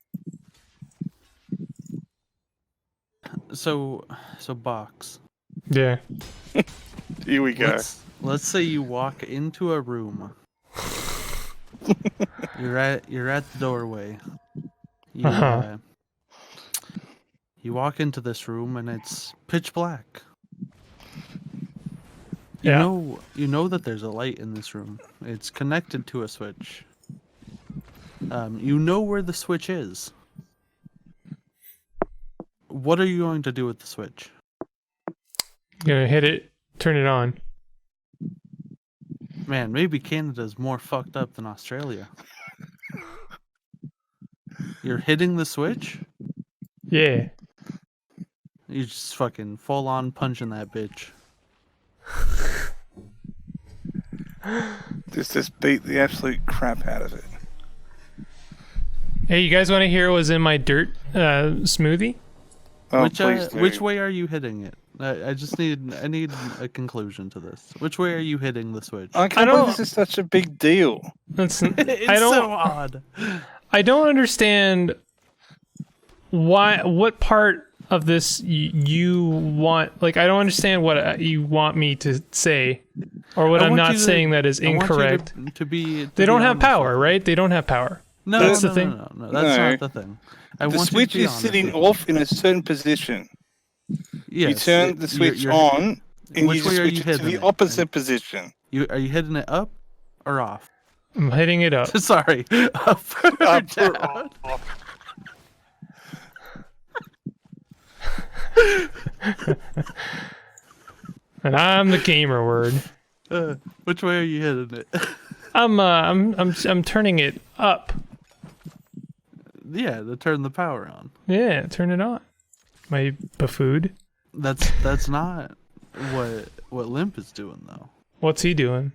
So Box. Yeah. Here we go. Let's say you walk into a room. You're at the doorway. You you walk into this room and it's pitch black. You know that there's a light in this room. It's connected to a switch. You know where the switch is. What are you going to do with the switch? Gonna hit it, turn it on. Man, maybe Canada's more fucked up than Australia. You're hitting the switch? Yeah. You just fucking full on punching that bitch. Just beat the absolute crap out of it. Hey, you guys want to hear what was in my dirt smoothie? Oh, please do. Which way are you hitting it? I need a conclusion to this. Which way are you hitting the switch? I can't believe this is such a big deal. It's It's so odd. I don't understand what part of this you want. Like, I don't understand what you want me to say, or what I'm not saying that is incorrect. They don't have power, right? They don't have power. No, that's the no, thing. No, that's not the thing. The switch is sitting off in a certain position. Yes, you turn the switch on, and you just switch it to the opposite position. Are you hitting it up or off? I'm hitting it up. Sorry, up or down. And I'm the gamer word. Which way are you hitting it? I'm turning it up. Yeah, to turn the power on. Yeah, turn it on. My buffood. That's not what Limp is doing though. What's he doing?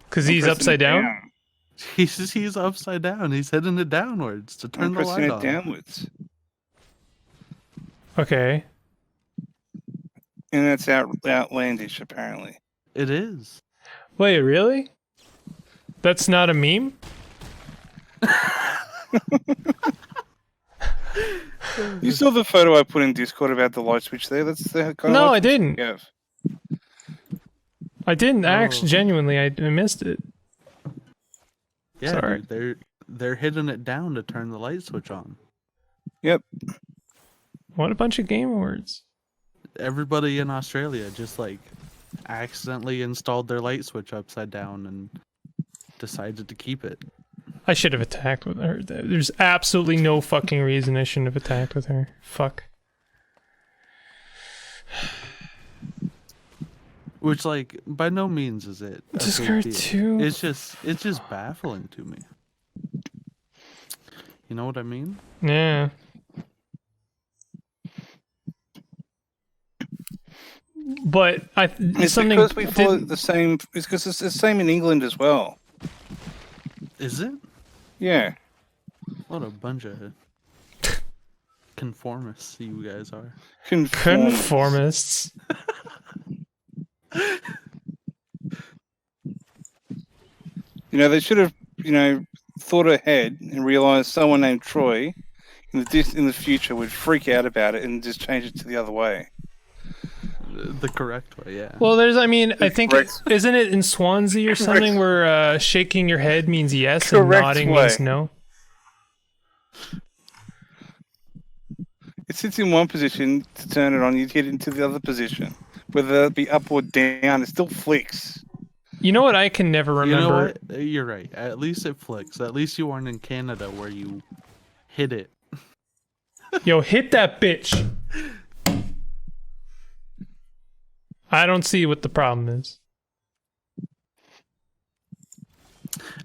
Because he's upside down? He's upside down. He's hitting it downwards to turn the light on. Pressing it downwards. Okay. And that's outlandish, apparently. It is. Wait, really? That's not a meme? You saw the photo I put in Discord about the light switch there? That's the kind No, of I didn't. Have. I didn't. Actually, genuinely, I missed it. Yeah, sorry. Dude, they're hitting it down to turn the light switch on. Yep. What a bunch of game words. Everybody in Australia just accidentally installed their light switch upside down and decided to keep it. I should have attacked with her. There's absolutely no fucking reason I shouldn't have attacked with her. Fuck. Which, by no means is it a Discard big deal. 2. It's just baffling to me. You know what I mean? Yeah. But it's because we follow the same. It's because it's the same in England as well. Is it? Yeah. What a bunch of conformists you guys are. Conformists. They should have, thought ahead and realized someone named Troy in the future would freak out about it and just change it to the other way. The correct way, yeah. Well, I think, Correct. isn't it in Swansea or something where shaking your head means yes and Correct nodding way. means no? It sits in one position to turn it on, you get it into the other position. Whether it be up or down, it still flicks. You know what I can never remember? You know what? You're right. At least it flicks. At least you aren't in Canada where you hit it. Yo, hit that bitch. I don't see what the problem is.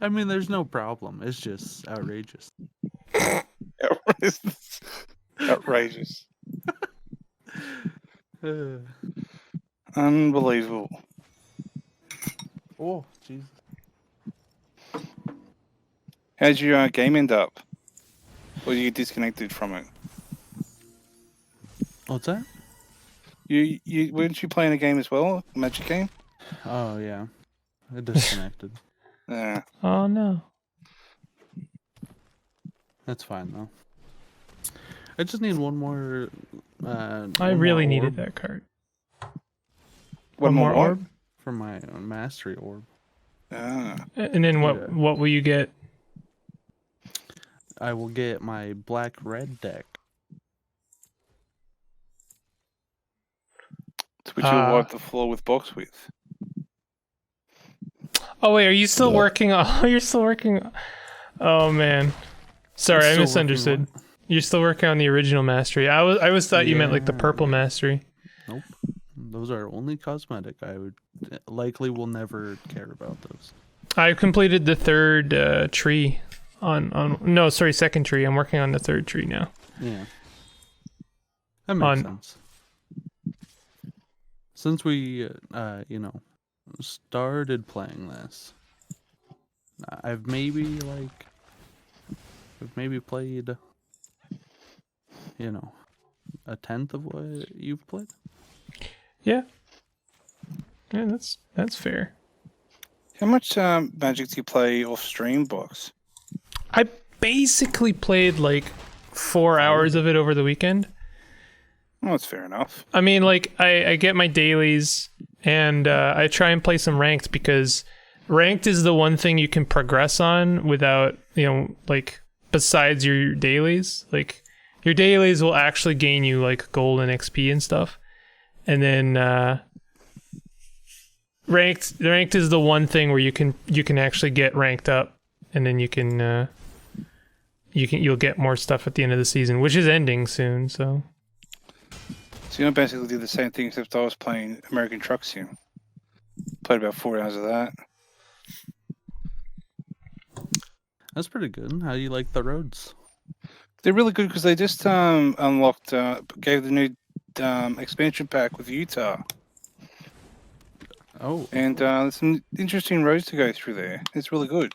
I mean, there's no problem. It's just outrageous. Outrageous. Uh, Unbelievable. oh, Jesus. How'd your game end up? Or you disconnected from it? What's that? You weren't you playing a game as well? A Magic game? Oh, yeah. It disconnected. Yeah. Oh no. That's fine, though. I just need one more... I really needed that card. One more orb? for my mastery orb. Ah. And then Yeah. what will you get? I will get my black-red deck. Which you'll wipe the floor with box with. Oh wait, are you still working on? Oh, you're still working. Oh man, sorry, I Still misunderstood. working You're still working on the original mastery. I was thought you meant like the Yeah. purple mastery. Nope. Those are only cosmetic. I would likely will never care about those. I completed the third tree second tree. I'm working on the third tree now. Yeah. That makes sense. Since we, started playing this, I've maybe played, a tenth of what you've played. Yeah, that's fair. How much Magic do you play off stream, Box? I basically played like 4 hours of it over the weekend. Oh, that's fair enough. I mean, like, I get my dailies, and I try and play some ranked, because ranked is the one thing you can progress on without, besides your dailies. Like, your dailies will actually gain you, like, gold and XP and stuff. And then ranked is the one thing where you can actually get ranked up, and then you'll get more stuff at the end of the season, which is ending soon, so... So you basically did the same thing, except I was playing American Truck Sim. Played about 4 hours of that. That's pretty good. How do you like the roads? They're really good because they just unlocked, gave the new expansion pack with Utah. Oh, And there's some interesting roads to go through there. It's really good.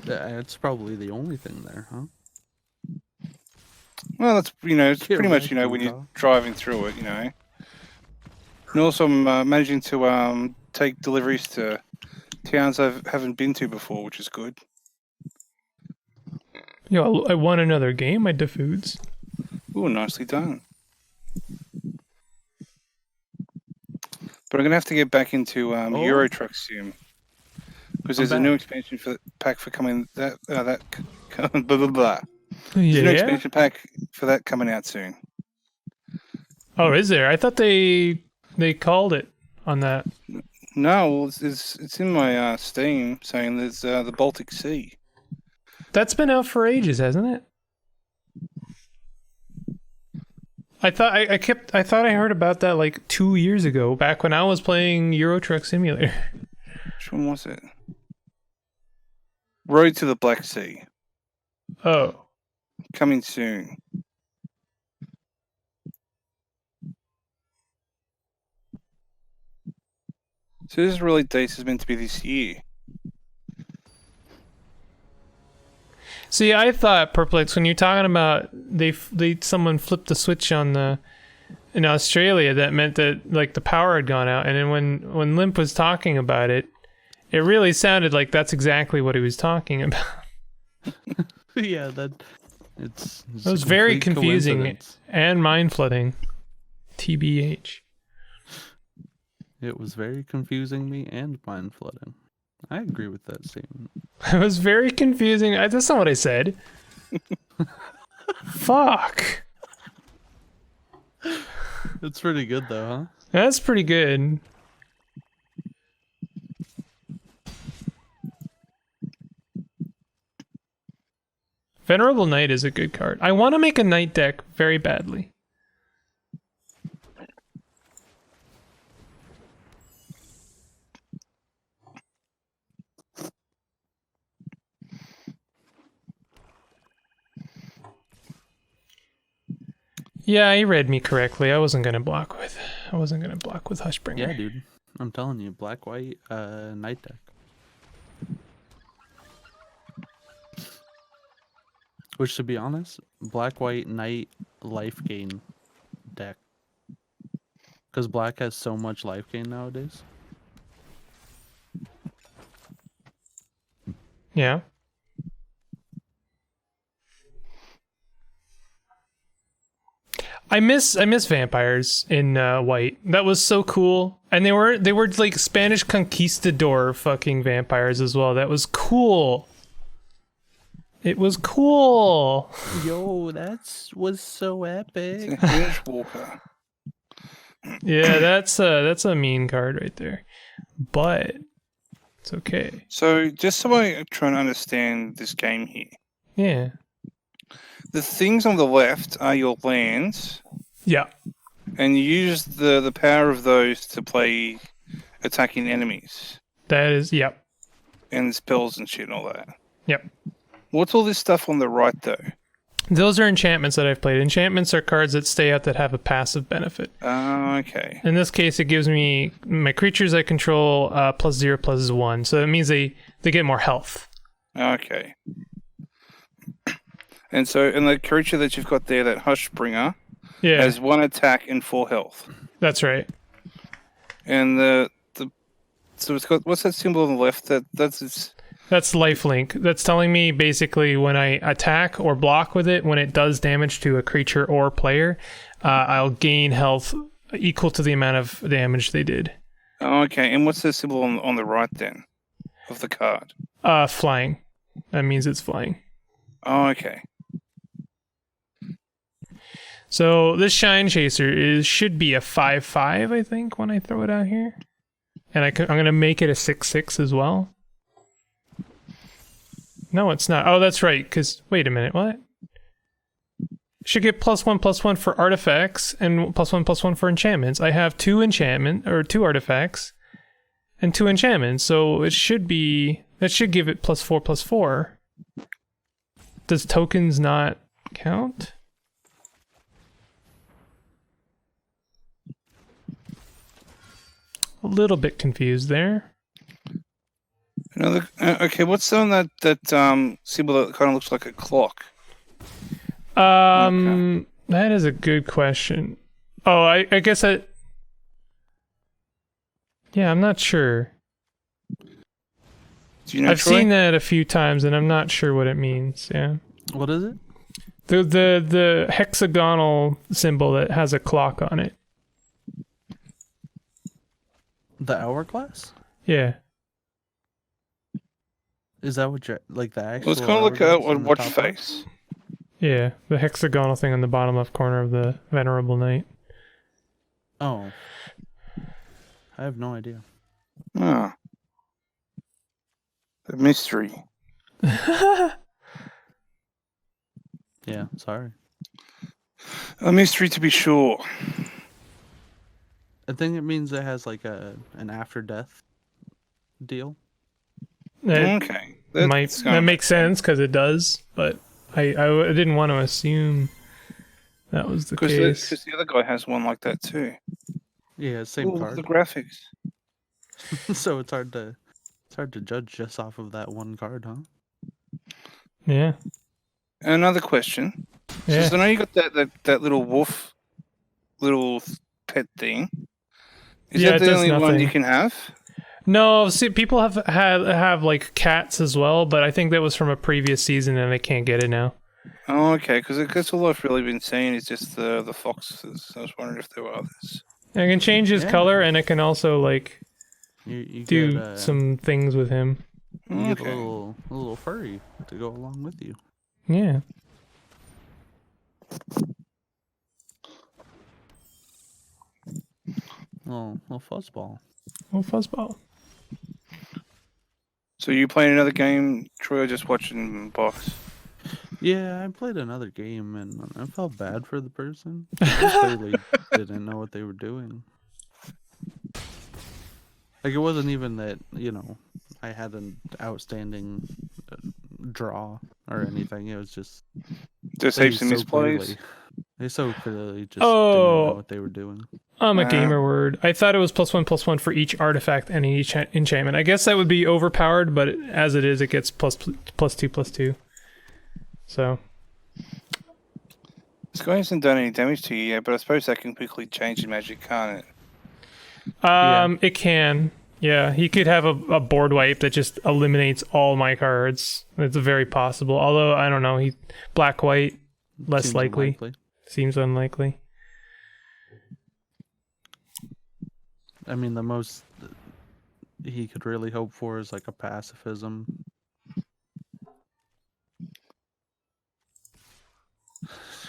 it's probably the only thing there, huh? Well, that's, it's Get pretty much, wrecked, when Utah. you're driving through it, And also I'm managing to take deliveries to towns I haven't been to before, which is good. Yo, I won another game, I defoods. Ooh, nicely done. But I'm going to have to get back into Euro Truck Sim. Because there's a new expansion pack for coming, blah, blah, blah. There's a new expansion pack for that coming out soon. Oh, is there? I thought they called it on that. No, well, it's in my Steam saying there's the Baltic Sea. That's been out for ages, hasn't it? I thought I heard about that like 2 years ago, back when I was playing Euro Truck Simulator. Which one was it? Road to the Black Sea. Oh. Coming soon. So this release date is meant to be this year. See, I thought, Perplex, when you're talking about someone flipped the switch on in Australia, that meant that like the power had gone out, and then when Limp was talking about it, it really sounded like that's exactly what he was talking about. Yeah, It's It was a very complete confusing coincidence. and mind flooding. TBH. It was very confusing me and mind flooding. I agree with that statement. It was very confusing. That's not what I said. Fuck. It's pretty good though, huh? That's pretty good. Venerable Knight is a good card. I want to make a Knight deck very badly. Yeah, he read me correctly. I wasn't gonna block with Hushbringer. Yeah, dude. I'm telling you, black white night deck. Which, to be honest, black white night life gain deck. Because black has so much life gain nowadays. Yeah. I miss vampires in white. That was so cool, and they were like Spanish conquistador fucking vampires as well. That was cool. It was cool. Yo, was so epic. It's a Hinge Walker. Yeah, that's a mean card right there, but it's okay. So, just so I try and understand this game here, Yeah. the things on the left are your lands, Yeah. and you use the power of those to play attacking enemies That is. Yep. and spells and shit and all that. Yep. What's all this stuff on the right, though? Those are enchantments that I've played. Enchantments are cards that stay out that have a passive benefit. Okay. In this case, it gives me my creatures I control +0/+1, so that means they get more health. Okay. And the creature that you've got there, that Hushbringer, Yeah, has 1 attack and 4 health. that's right. And so it's got, what's that symbol on the left? That's its. That's lifelink. That's telling me basically when I attack or block with it, when it does damage to a creature or player, I'll gain health equal to the amount of damage they did. Okay. And what's the symbol on the right then of the card? Flying. That means it's flying. Okay. So this Shine Chaser should be a 5/5, I think, when I throw it out here. And I'm going to make it a 6/6 as well. No, it's not. Oh, that's right, because... Wait a minute, what? Should get +1/+1 for artifacts and +1/+1 for enchantments. I have 2 artifacts and 2 enchantments, so it should be... That should give it +4/+4. Does tokens not count? A little bit confused there. Okay, what's on that symbol that kind of looks like a clock? That is a good question. Oh, I guess I... Yeah, I'm not sure. Do you know, I've Troy? seen that a few times, and I'm not sure what it means. Yeah, What is it? the hexagonal symbol that has a clock on it. The hourglass? Yeah, Is that what you're like the actual? Well, it's kind of like a hourglass in the watch top face. yeah, the hexagonal thing on the bottom left corner of the Venerable Knight. Oh, I have no idea. Ah. A mystery. Yeah, sorry. A mystery to be sure. I think it means it has like an after death deal. That Okay. that makes sense because it does, but I didn't want to assume that was the case. Because the other guy has one like that too. Yeah, same Ooh, card. the graphics. So it's hard to judge just off of that one card, huh? Yeah, Another question. yeah. So I know you got that little wolf, little pet thing. Is Yeah, that it the does only one nothing. you can have? No, see, people have like cats as well, but I think that was from a previous season and they can't get it now. Oh, okay. Because all I've really been seeing is just the foxes. I was wondering if there were others. I can change his Yeah. color, and I can also like You do get some things with him. you get Okay. a little furry to go along with you. Yeah. Little fuzzball. Oh, fuzzball. So you playing another game, Troy, or just watching box? Yeah, I played another game and I felt bad for the person. They just clearly didn't know what they were doing. Like, it wasn't even that, I had an outstanding draw or anything. It was just Just they heaps of so misplays. clearly, they so clearly just didn't Oh. know what they were doing. I'm a Wow. gamer word. I thought it was +1/+1 for each artifact and each enchantment. I guess that would be overpowered, but as it is, it gets +2/+2. So This guy hasn't done any damage to you yet, but I suppose that can quickly change in Magic, can't it? It can. Yeah, he could have a board wipe that just eliminates all my cards. It's very possible. Although I don't know, he black white less Seems likely. unlikely. Seems unlikely. I mean, the most he could really hope for is like a pacifism.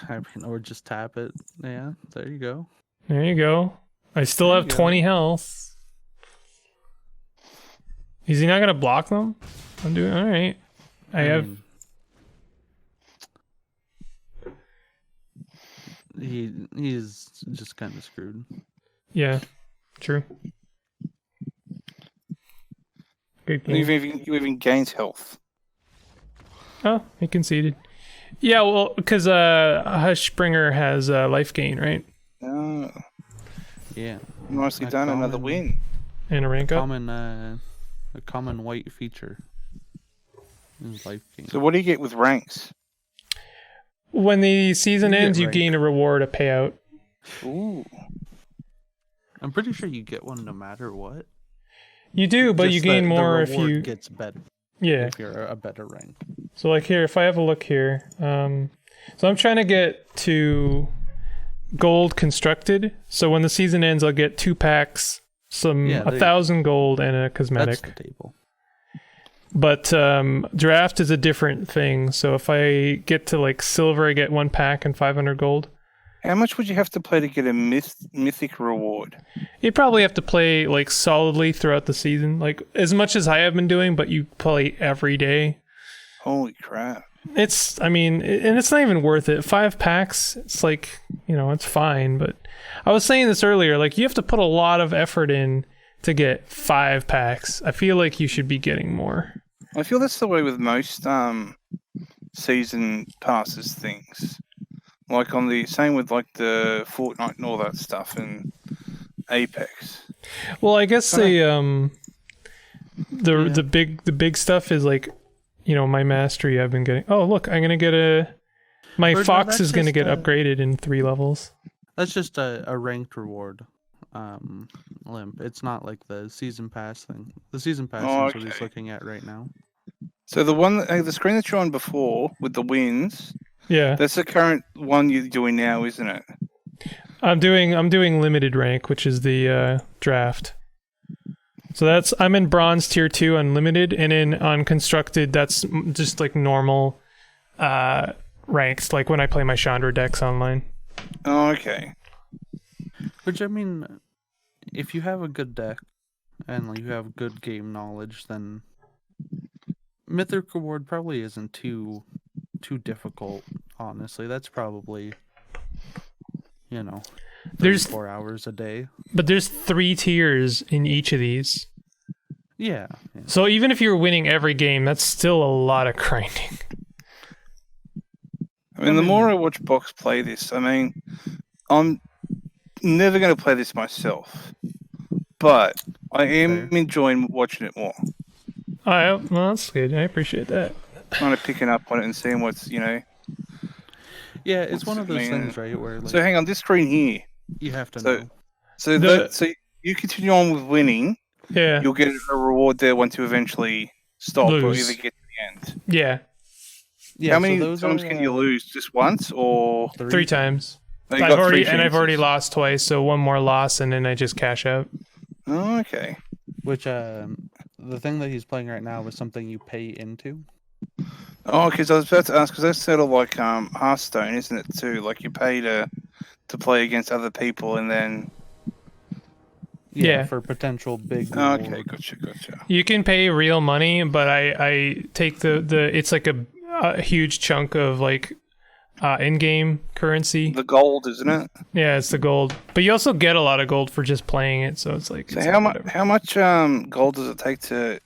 I mean, or just tap it. Yeah, there you go. There you go. I still There have you go. 20 health. Is he not gonna block them? I'm doing all right. I have. mean, he's just kind of screwed. Yeah, true. Good game. You even gains health. Oh, he conceded. Yeah, well, because Hushbringer has life gain, right? Oh, Yeah, nicely A done. Another common- win. And a rank up. a common white feature is life gain. So what do you get with ranks? When the season You get ends, you rank. gain a reward, a payout. Ooh. I'm pretty sure you get one no matter what. You do, but Just you gain the more if reward you. gets better Yeah. if you're a better rank. So like here, if I have a look here, so I'm trying to get to gold constructed. So when the season ends, I'll get 2 packs, some Yeah, there you 1,000 gold, and a That's cosmetic. the table. But draft is a different thing. So if I get to like silver, I get 1 pack and 500 gold. How much would you have to play to get a mythic reward? You probably have to play like solidly throughout the season, like as much as I have been doing, but you play every day. Holy crap. It's, I mean, and it's not even worth it. 5 packs, it's like, it's fine. But I was saying this earlier, like you have to put a lot of effort in to get 5 packs. I feel like you should be getting more. I feel that's the way with most season passes things. Like on the same with like the Fortnite and all that stuff and Apex. Well, I guess Kinda- the big stuff is like, my mastery I've been getting. Oh, look, I'm gonna get my Or no, fox that's is gonna just get a- upgraded in 3 levels. That's just a ranked reward. Limp. It's not like the season pass thing. The season pass Oh, is what he's okay. looking at right now. So the screen that you're on before with the wins, Yeah. that's the current one you're doing now, isn't it? I'm doing limited rank, which is the draft. So I'm in bronze tier 2 unlimited, and in on constructed that's just like normal ranks, like when I play my Chandra decks online. Oh, okay. Which, I mean, if you have a good deck and you have good game knowledge, then Mythic Reward probably isn't too difficult, honestly. That's probably, There's 4 hours a day. but there's 3 tiers in each of these. Yeah. So even if you're winning every game, that's still a lot of grinding. I mean, the more I watch Box play this, I'm never going to play this myself, but I am Fair. enjoying watching it more. Well, that's good. I appreciate that. Kind of picking up on it and seeing what's. Yeah, it's What's one of it those mean? things, right, where So hang on, this screen here. you have to so- know. So you continue on with winning. Yeah. You'll get a reward there once you eventually stop or Lose. either get to the end. Yeah. Yeah, How many so those times are, can you lose? Just once, or 3 times. No, you got three I've already chances. lost twice, so one more loss and then I just cash out. Oh, okay. Which the thing that he's playing right now is something you pay into. Oh, because I was about to ask, because that's sort of like Hearthstone, isn't it? Too like you pay to play against other people, and then. Yeah. For potential big Oh, reward. okay, gotcha. You can pay real money, but I take the it's like a huge chunk of like in-game currency. The gold, isn't it? Yeah, it's the gold. But you also get a lot of gold for just playing it, so it's like So it's how like much? whatever. How much gold does it take to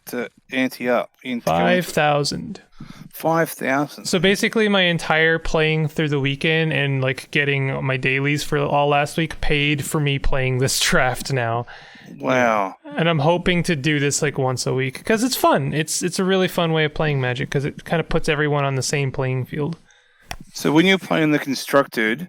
ante up? 5,000. 5,000. So basically, my entire playing through the weekend and like getting my dailies for all last week paid for me playing this draft now. Wow. And I'm hoping to do this like once a week because it's fun. It's a really fun way of playing Magic because it kind of puts everyone on the same playing field. So when you're playing the constructed,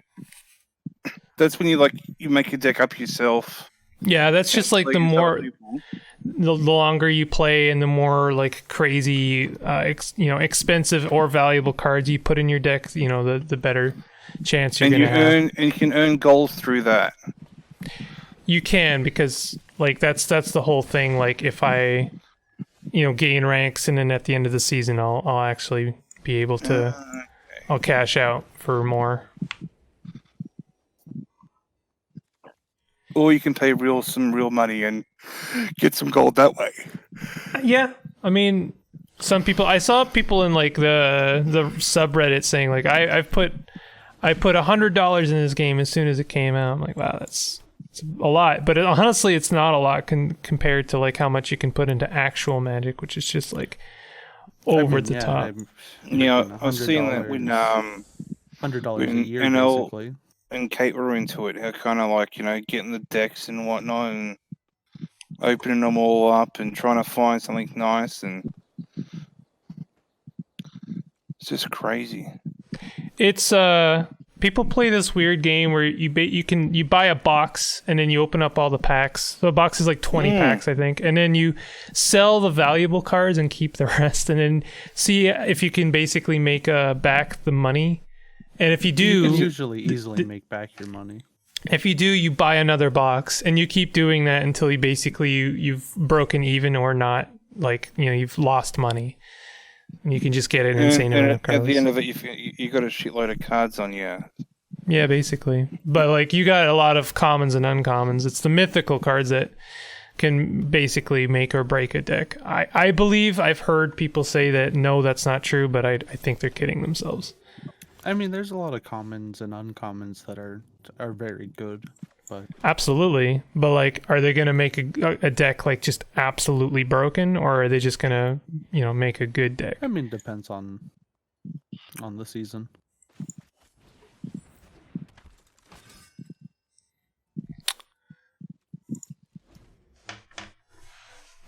that's when you make your deck up yourself. Yeah, that's just like the against other more people. the longer you play and the more like crazy expensive or valuable cards you put in your deck, the better chance you're and gonna have. And you can earn gold through that. You can, because like that's the whole thing. Like if I gain ranks and then at the end of the season I'll actually be able to I'll cash out for more. Or you can pay some real money and get some gold that way. Yeah, I mean, some people. I saw people in like the subreddit saying like I put $100 in this game as soon as it came out. I'm like, wow, it's a lot. But honestly, it's not a lot compared to like how much you can put into actual Magic, which is just like over the top. Yeah, I've seen that when $100 a year, NL basically. and Kate were into it. How kind of like getting the decks and whatnot and opening them all up and trying to find something nice, and it's just crazy. It's people play this weird game where you buy a box and then you open up all the packs. So a box is like 20 packs, I think, and then you sell the valuable cards and keep the rest, and then see if you can basically make back the money. And if you do, you can usually easily make back your money. If you do, you buy another box, and you keep doing that until you've broken even or not. Like you've lost money. And you can just get an insane amount of cards. At the end of it, you got a shitload of cards on you. Yeah, basically. But like you got a lot of commons and uncommons. It's the mythical cards that can basically make or break a deck. I believe I've heard people say that no, that's not true, but I think they're kidding themselves. I mean, there's a lot of commons and uncommons that are very good, but absolutely. But like, are they gonna make a deck like just absolutely broken, or are they just gonna make a good deck? I mean, depends on the season.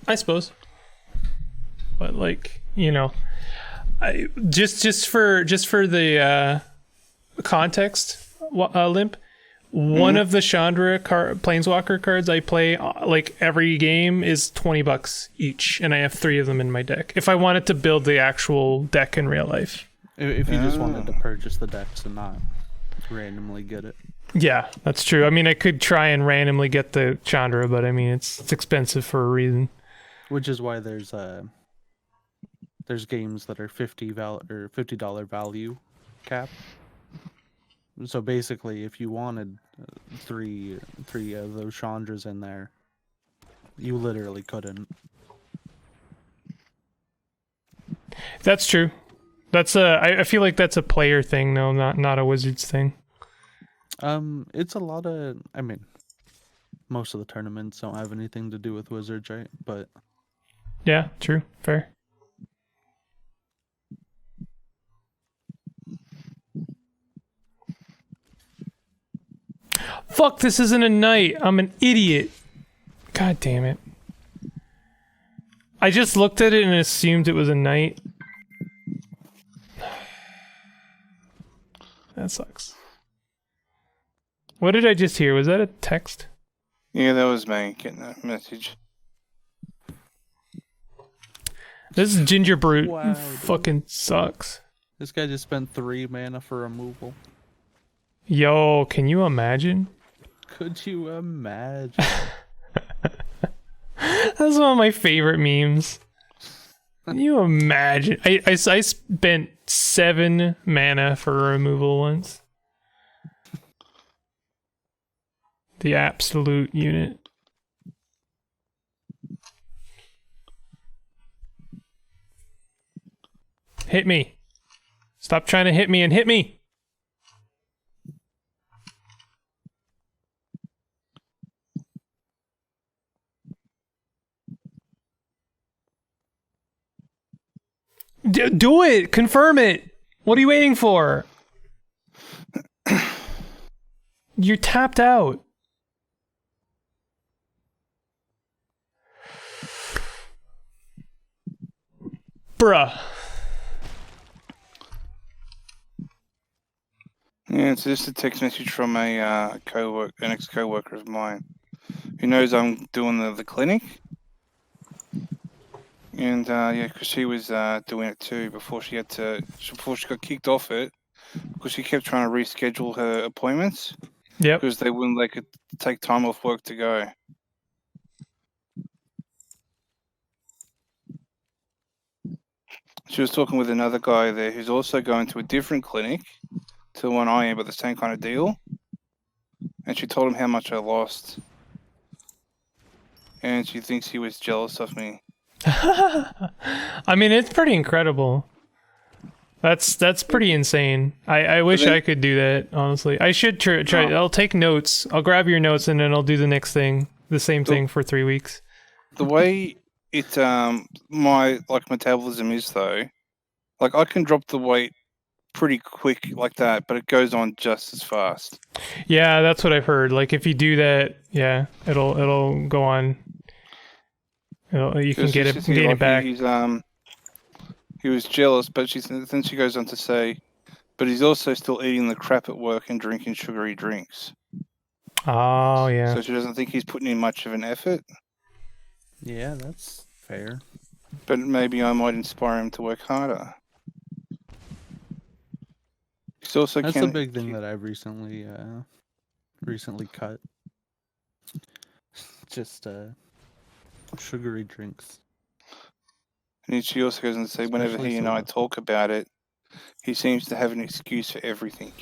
I suppose. But like I just for the context, Limp. One of the Chandra Planeswalker cards I play like every game is $20 each, and I have 3 of them in my deck. If I wanted to build the actual deck in real life, if you just wanted to purchase the decks and not randomly get it. Yeah, that's true. I mean, I could try and randomly get the Chandra, but I mean, it's expensive for a reason. Which is why there's games that are $50 value cap. So basically, if you wanted three of those Chandras in there, you literally couldn't. That's true. That's I feel like that's a player thing, though, not a Wizards thing. It's a lot of. I mean, most of the tournaments don't have anything to do with Wizards, right? But yeah, true, fair. Fuck, this isn't a knight. I'm an idiot. God damn it. I just looked at it and assumed it was a knight. That sucks. What did I just hear? Was that a text? Yeah, that was me getting that message. This Ginger Brute Wow, fucking sucks. This guy just spent 3 mana for removal. Yo, can you imagine? Could you imagine? That's one of my favorite memes. Can you imagine? I spent 7 mana for removal once. The absolute unit. Hit me. Stop trying to hit me and hit me. Do it. Confirm it. What are you waiting for? You're tapped out. Bruh. Yeah, it's just a text message from a an ex-coworker of mine, who knows I'm doing the clinic, and yeah, because she was doing it too before she got kicked off it, because she kept trying to reschedule her appointments. Yep. Because they wouldn't let her take time off work to go. She was talking with another guy there who's also going to a different clinic to the one I am, but the same kind of deal. And she told him how much I lost. And she thinks he was jealous of me. I mean, it's pretty incredible. That's pretty insane. I wish I could do that, honestly. I should try. I'll take notes. I'll grab your notes and then I'll do the next thing. The same thing for 3 weeks. The way it my metabolism is though, like I can drop the weight pretty quick like that, but it goes on just as fast. Yeah, that's what I've heard. Like if you do that, yeah, it'll go on. You can get it back. He was jealous, but then she goes on to say, but he's also still eating the crap at work and drinking sugary drinks. Oh, yeah. So she doesn't think he's putting in much of an effort. Yeah, that's fair. But maybe I might inspire him to work harder. He's also That's a big thing that I've recently cut. Just sugary drinks. And she also goes on to say, whenever Especially he and I soda. talk about it, he seems to have an excuse for everything.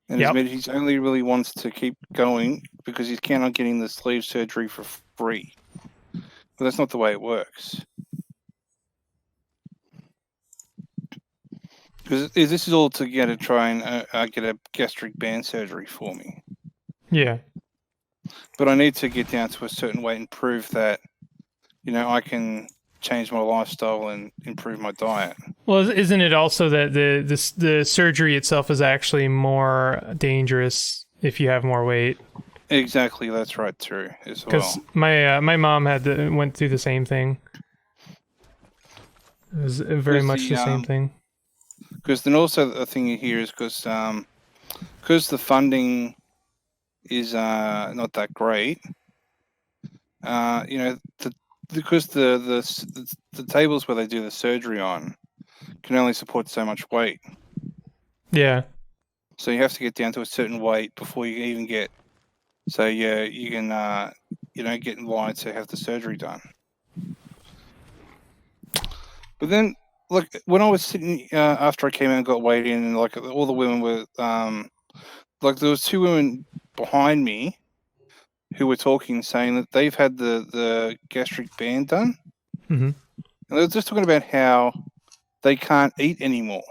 And Yep. he only really wants to keep going because he's counting on getting the sleeve surgery for free. But that's not the way it works. Because this is all to try and get a gastric band surgery for me. Yeah. But I need to get down to a certain weight and prove that, I can change my lifestyle and improve my diet. Well, isn't it also that the surgery itself is actually more dangerous if you have more weight? Exactly, that's right too, as well. Because my mom went through the same thing. It was very much the same thing. Because then also the thing here is because the funding is not that great. Because the tables where they do the surgery on can only support so much weight. Yeah. So you have to get down to a certain weight before you even get. So yeah, you can get in line to have the surgery done. But then, when I was sitting after I came out and got weighed in, and all the women were there was 2 women behind me who were talking, saying that they've had the gastric band done. Mm-hmm. And they were just talking about how they can't eat anymore.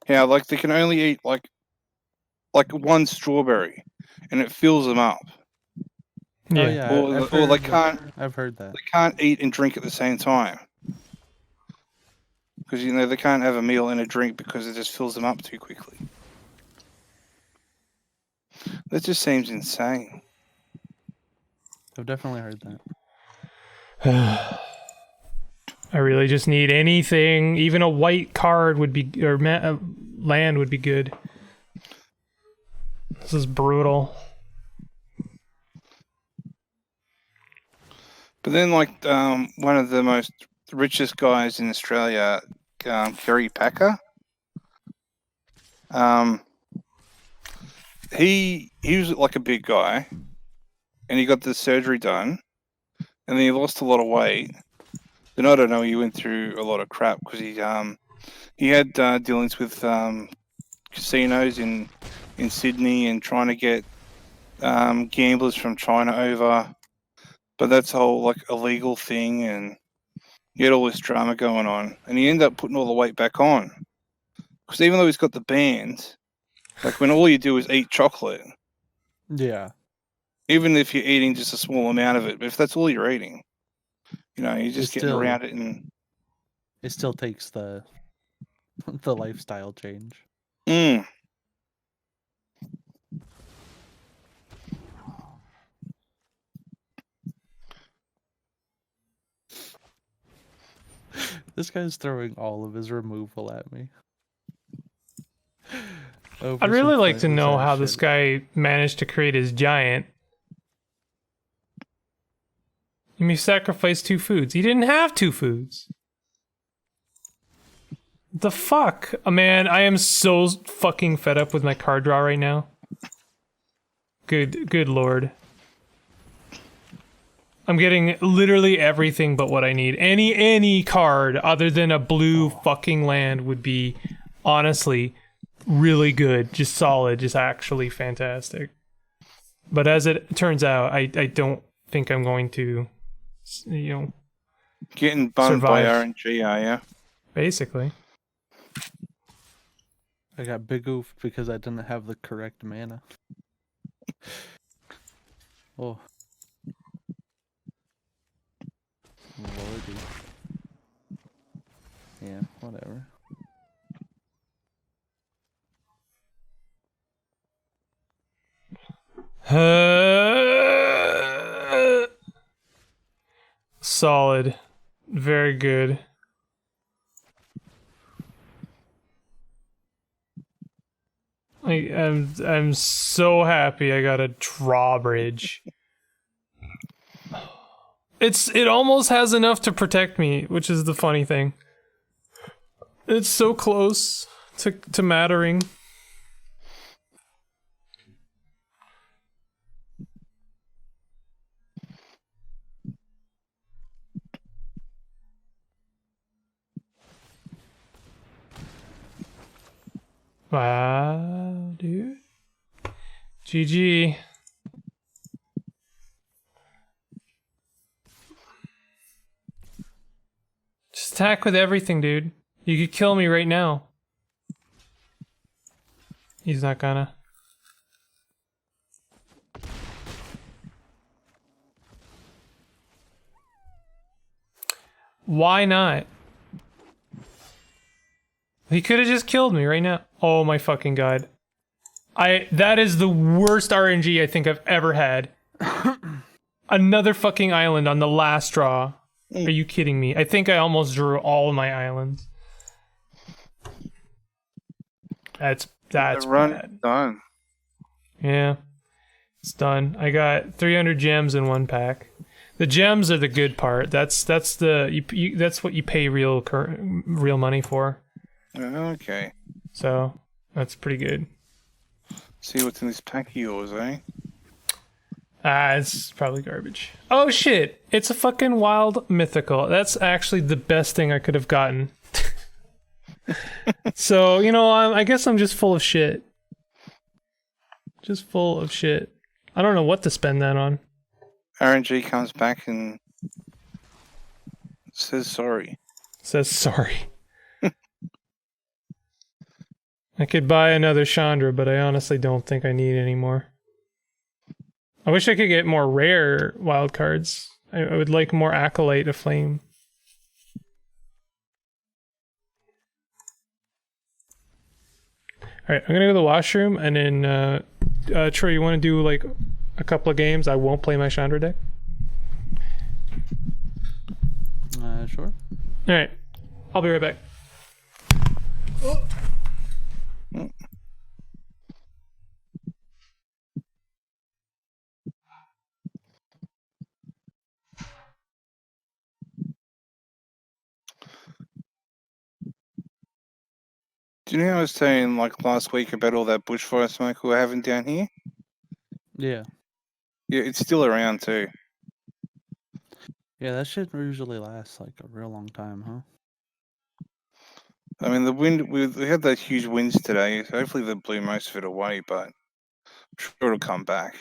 How they can only eat like one strawberry, and it fills them up. Yeah. Oh, yeah. Or they can't. I've heard that. They can't eat and drink at the same time. Because they can't have a meal and a drink because it just fills them up too quickly. That just seems insane. I've definitely heard that. I really just need anything. Even a white card would be, or land would be good. This is brutal. But then, one of the most the richest guys in Australia, Kerry Packer. He was like a big guy, and he got the surgery done, and then he lost a lot of weight. Then I don't know, he went through a lot of crap because he had dealings with casinos in Sydney and trying to get gamblers from China over, but that's a whole like illegal thing, and he had all this drama going on, and he ended up putting all the weight back on because even though he's got the band, like when all you do is eat chocolate, Yeah. even if you're eating just a small amount of it, but if that's all you're eating, you know, you're just It's getting still- around it, and It still takes the the lifestyle change. mm, This guy's throwing all of his removal at me. I'd really like to know how this guy managed to create his giant. He sacrificed 2 foods. He didn't have 2 foods. The fuck? Man, I am so fucking fed up with my card draw right now. Good lord. I'm getting literally everything but what I need. Any card other than a blue fucking land would be honestly really good, just solid, just actually fantastic. But as it turns out, I don't think I'm going to, you know, getting bummed by survive. RNG, are you? Basically. I got big oof because I didn't have the correct mana. Oh. Lordy. Yeah, whatever. Solid. Very good. I'm so happy I got a drawbridge. It almost has enough to protect me, which is the funny thing. It's so close to mattering. Wow, dude. GG. Just attack with everything, dude. You could kill me right now. He's not gonna. Why not? He could have just killed me right now. Oh my fucking god. That is the worst RNG I think I've ever had. Another fucking island on the last draw. Are you kidding me? I think I almost drew all of my islands. That's The run bad. done. Yeah. It's done. I got 300 gems in 1 pack. The gems are the good part. That's that's what you pay real money for. Okay. So, that's pretty good. See what's in this pack of yours, eh? It's probably garbage. Oh shit! It's a fucking wild mythical. That's actually the best thing I could have gotten. So, you know, I guess I'm just full of shit. Just full of shit. I don't know what to spend that on. RNG comes back and says sorry. Says sorry. I could buy another Chandra, but I honestly don't think I need any more. I wish I could get more rare wild cards. I would like more Acolyte of Flame. Alright, I'm gonna go to the washroom, and then, Troy, you want to do, like, a couple of games? I won't play my Chandra deck. Sure. Alright, I'll be right back. Do you know how I was saying like last week about all that bushfire smoke we were having down here? Yeah. Yeah, it's still around too. Yeah, that shit usually lasts like a real long time, huh? I mean, the wind, we had those huge winds today. So hopefully they blew most of it away, but I'm sure it'll come back.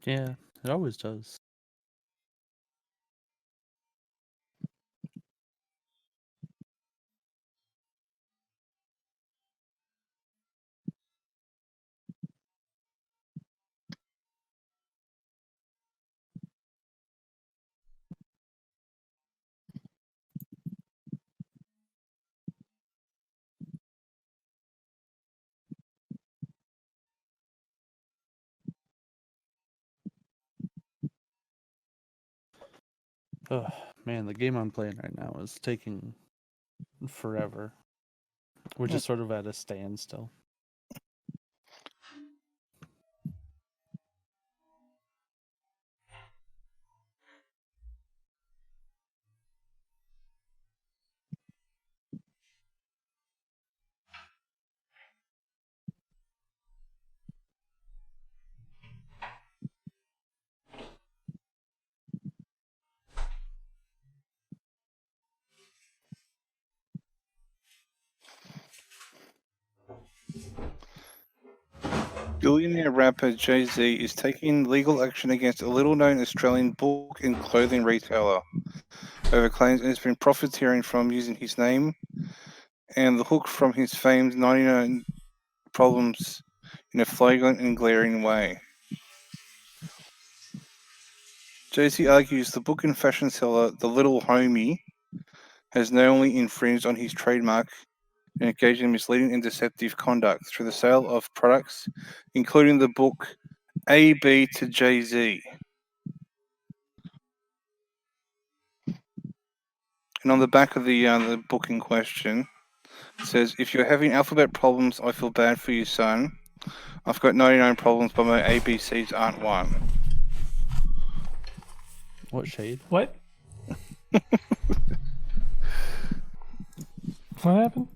Yeah, it always does. Oh man, the game I'm playing right now is taking forever. We're just sort of at a standstill. Billionaire rapper Jay-Z is taking legal action against a little-known Australian book and clothing retailer over claims it has been profiteering from using his name and the hook from his famed 99 Problems in a flagrant and glaring way. Jay-Z argues the book and fashion seller, the Little Homie, has not only infringed on his trademark and engaged in misleading and deceptive conduct through the sale of products, including the book A.B. to Jay-Z. And on the back of the book in question, it says, "If you're having alphabet problems, I feel bad for you, son. I've got 99 problems, but my ABCs aren't one." What shade? What? What happened?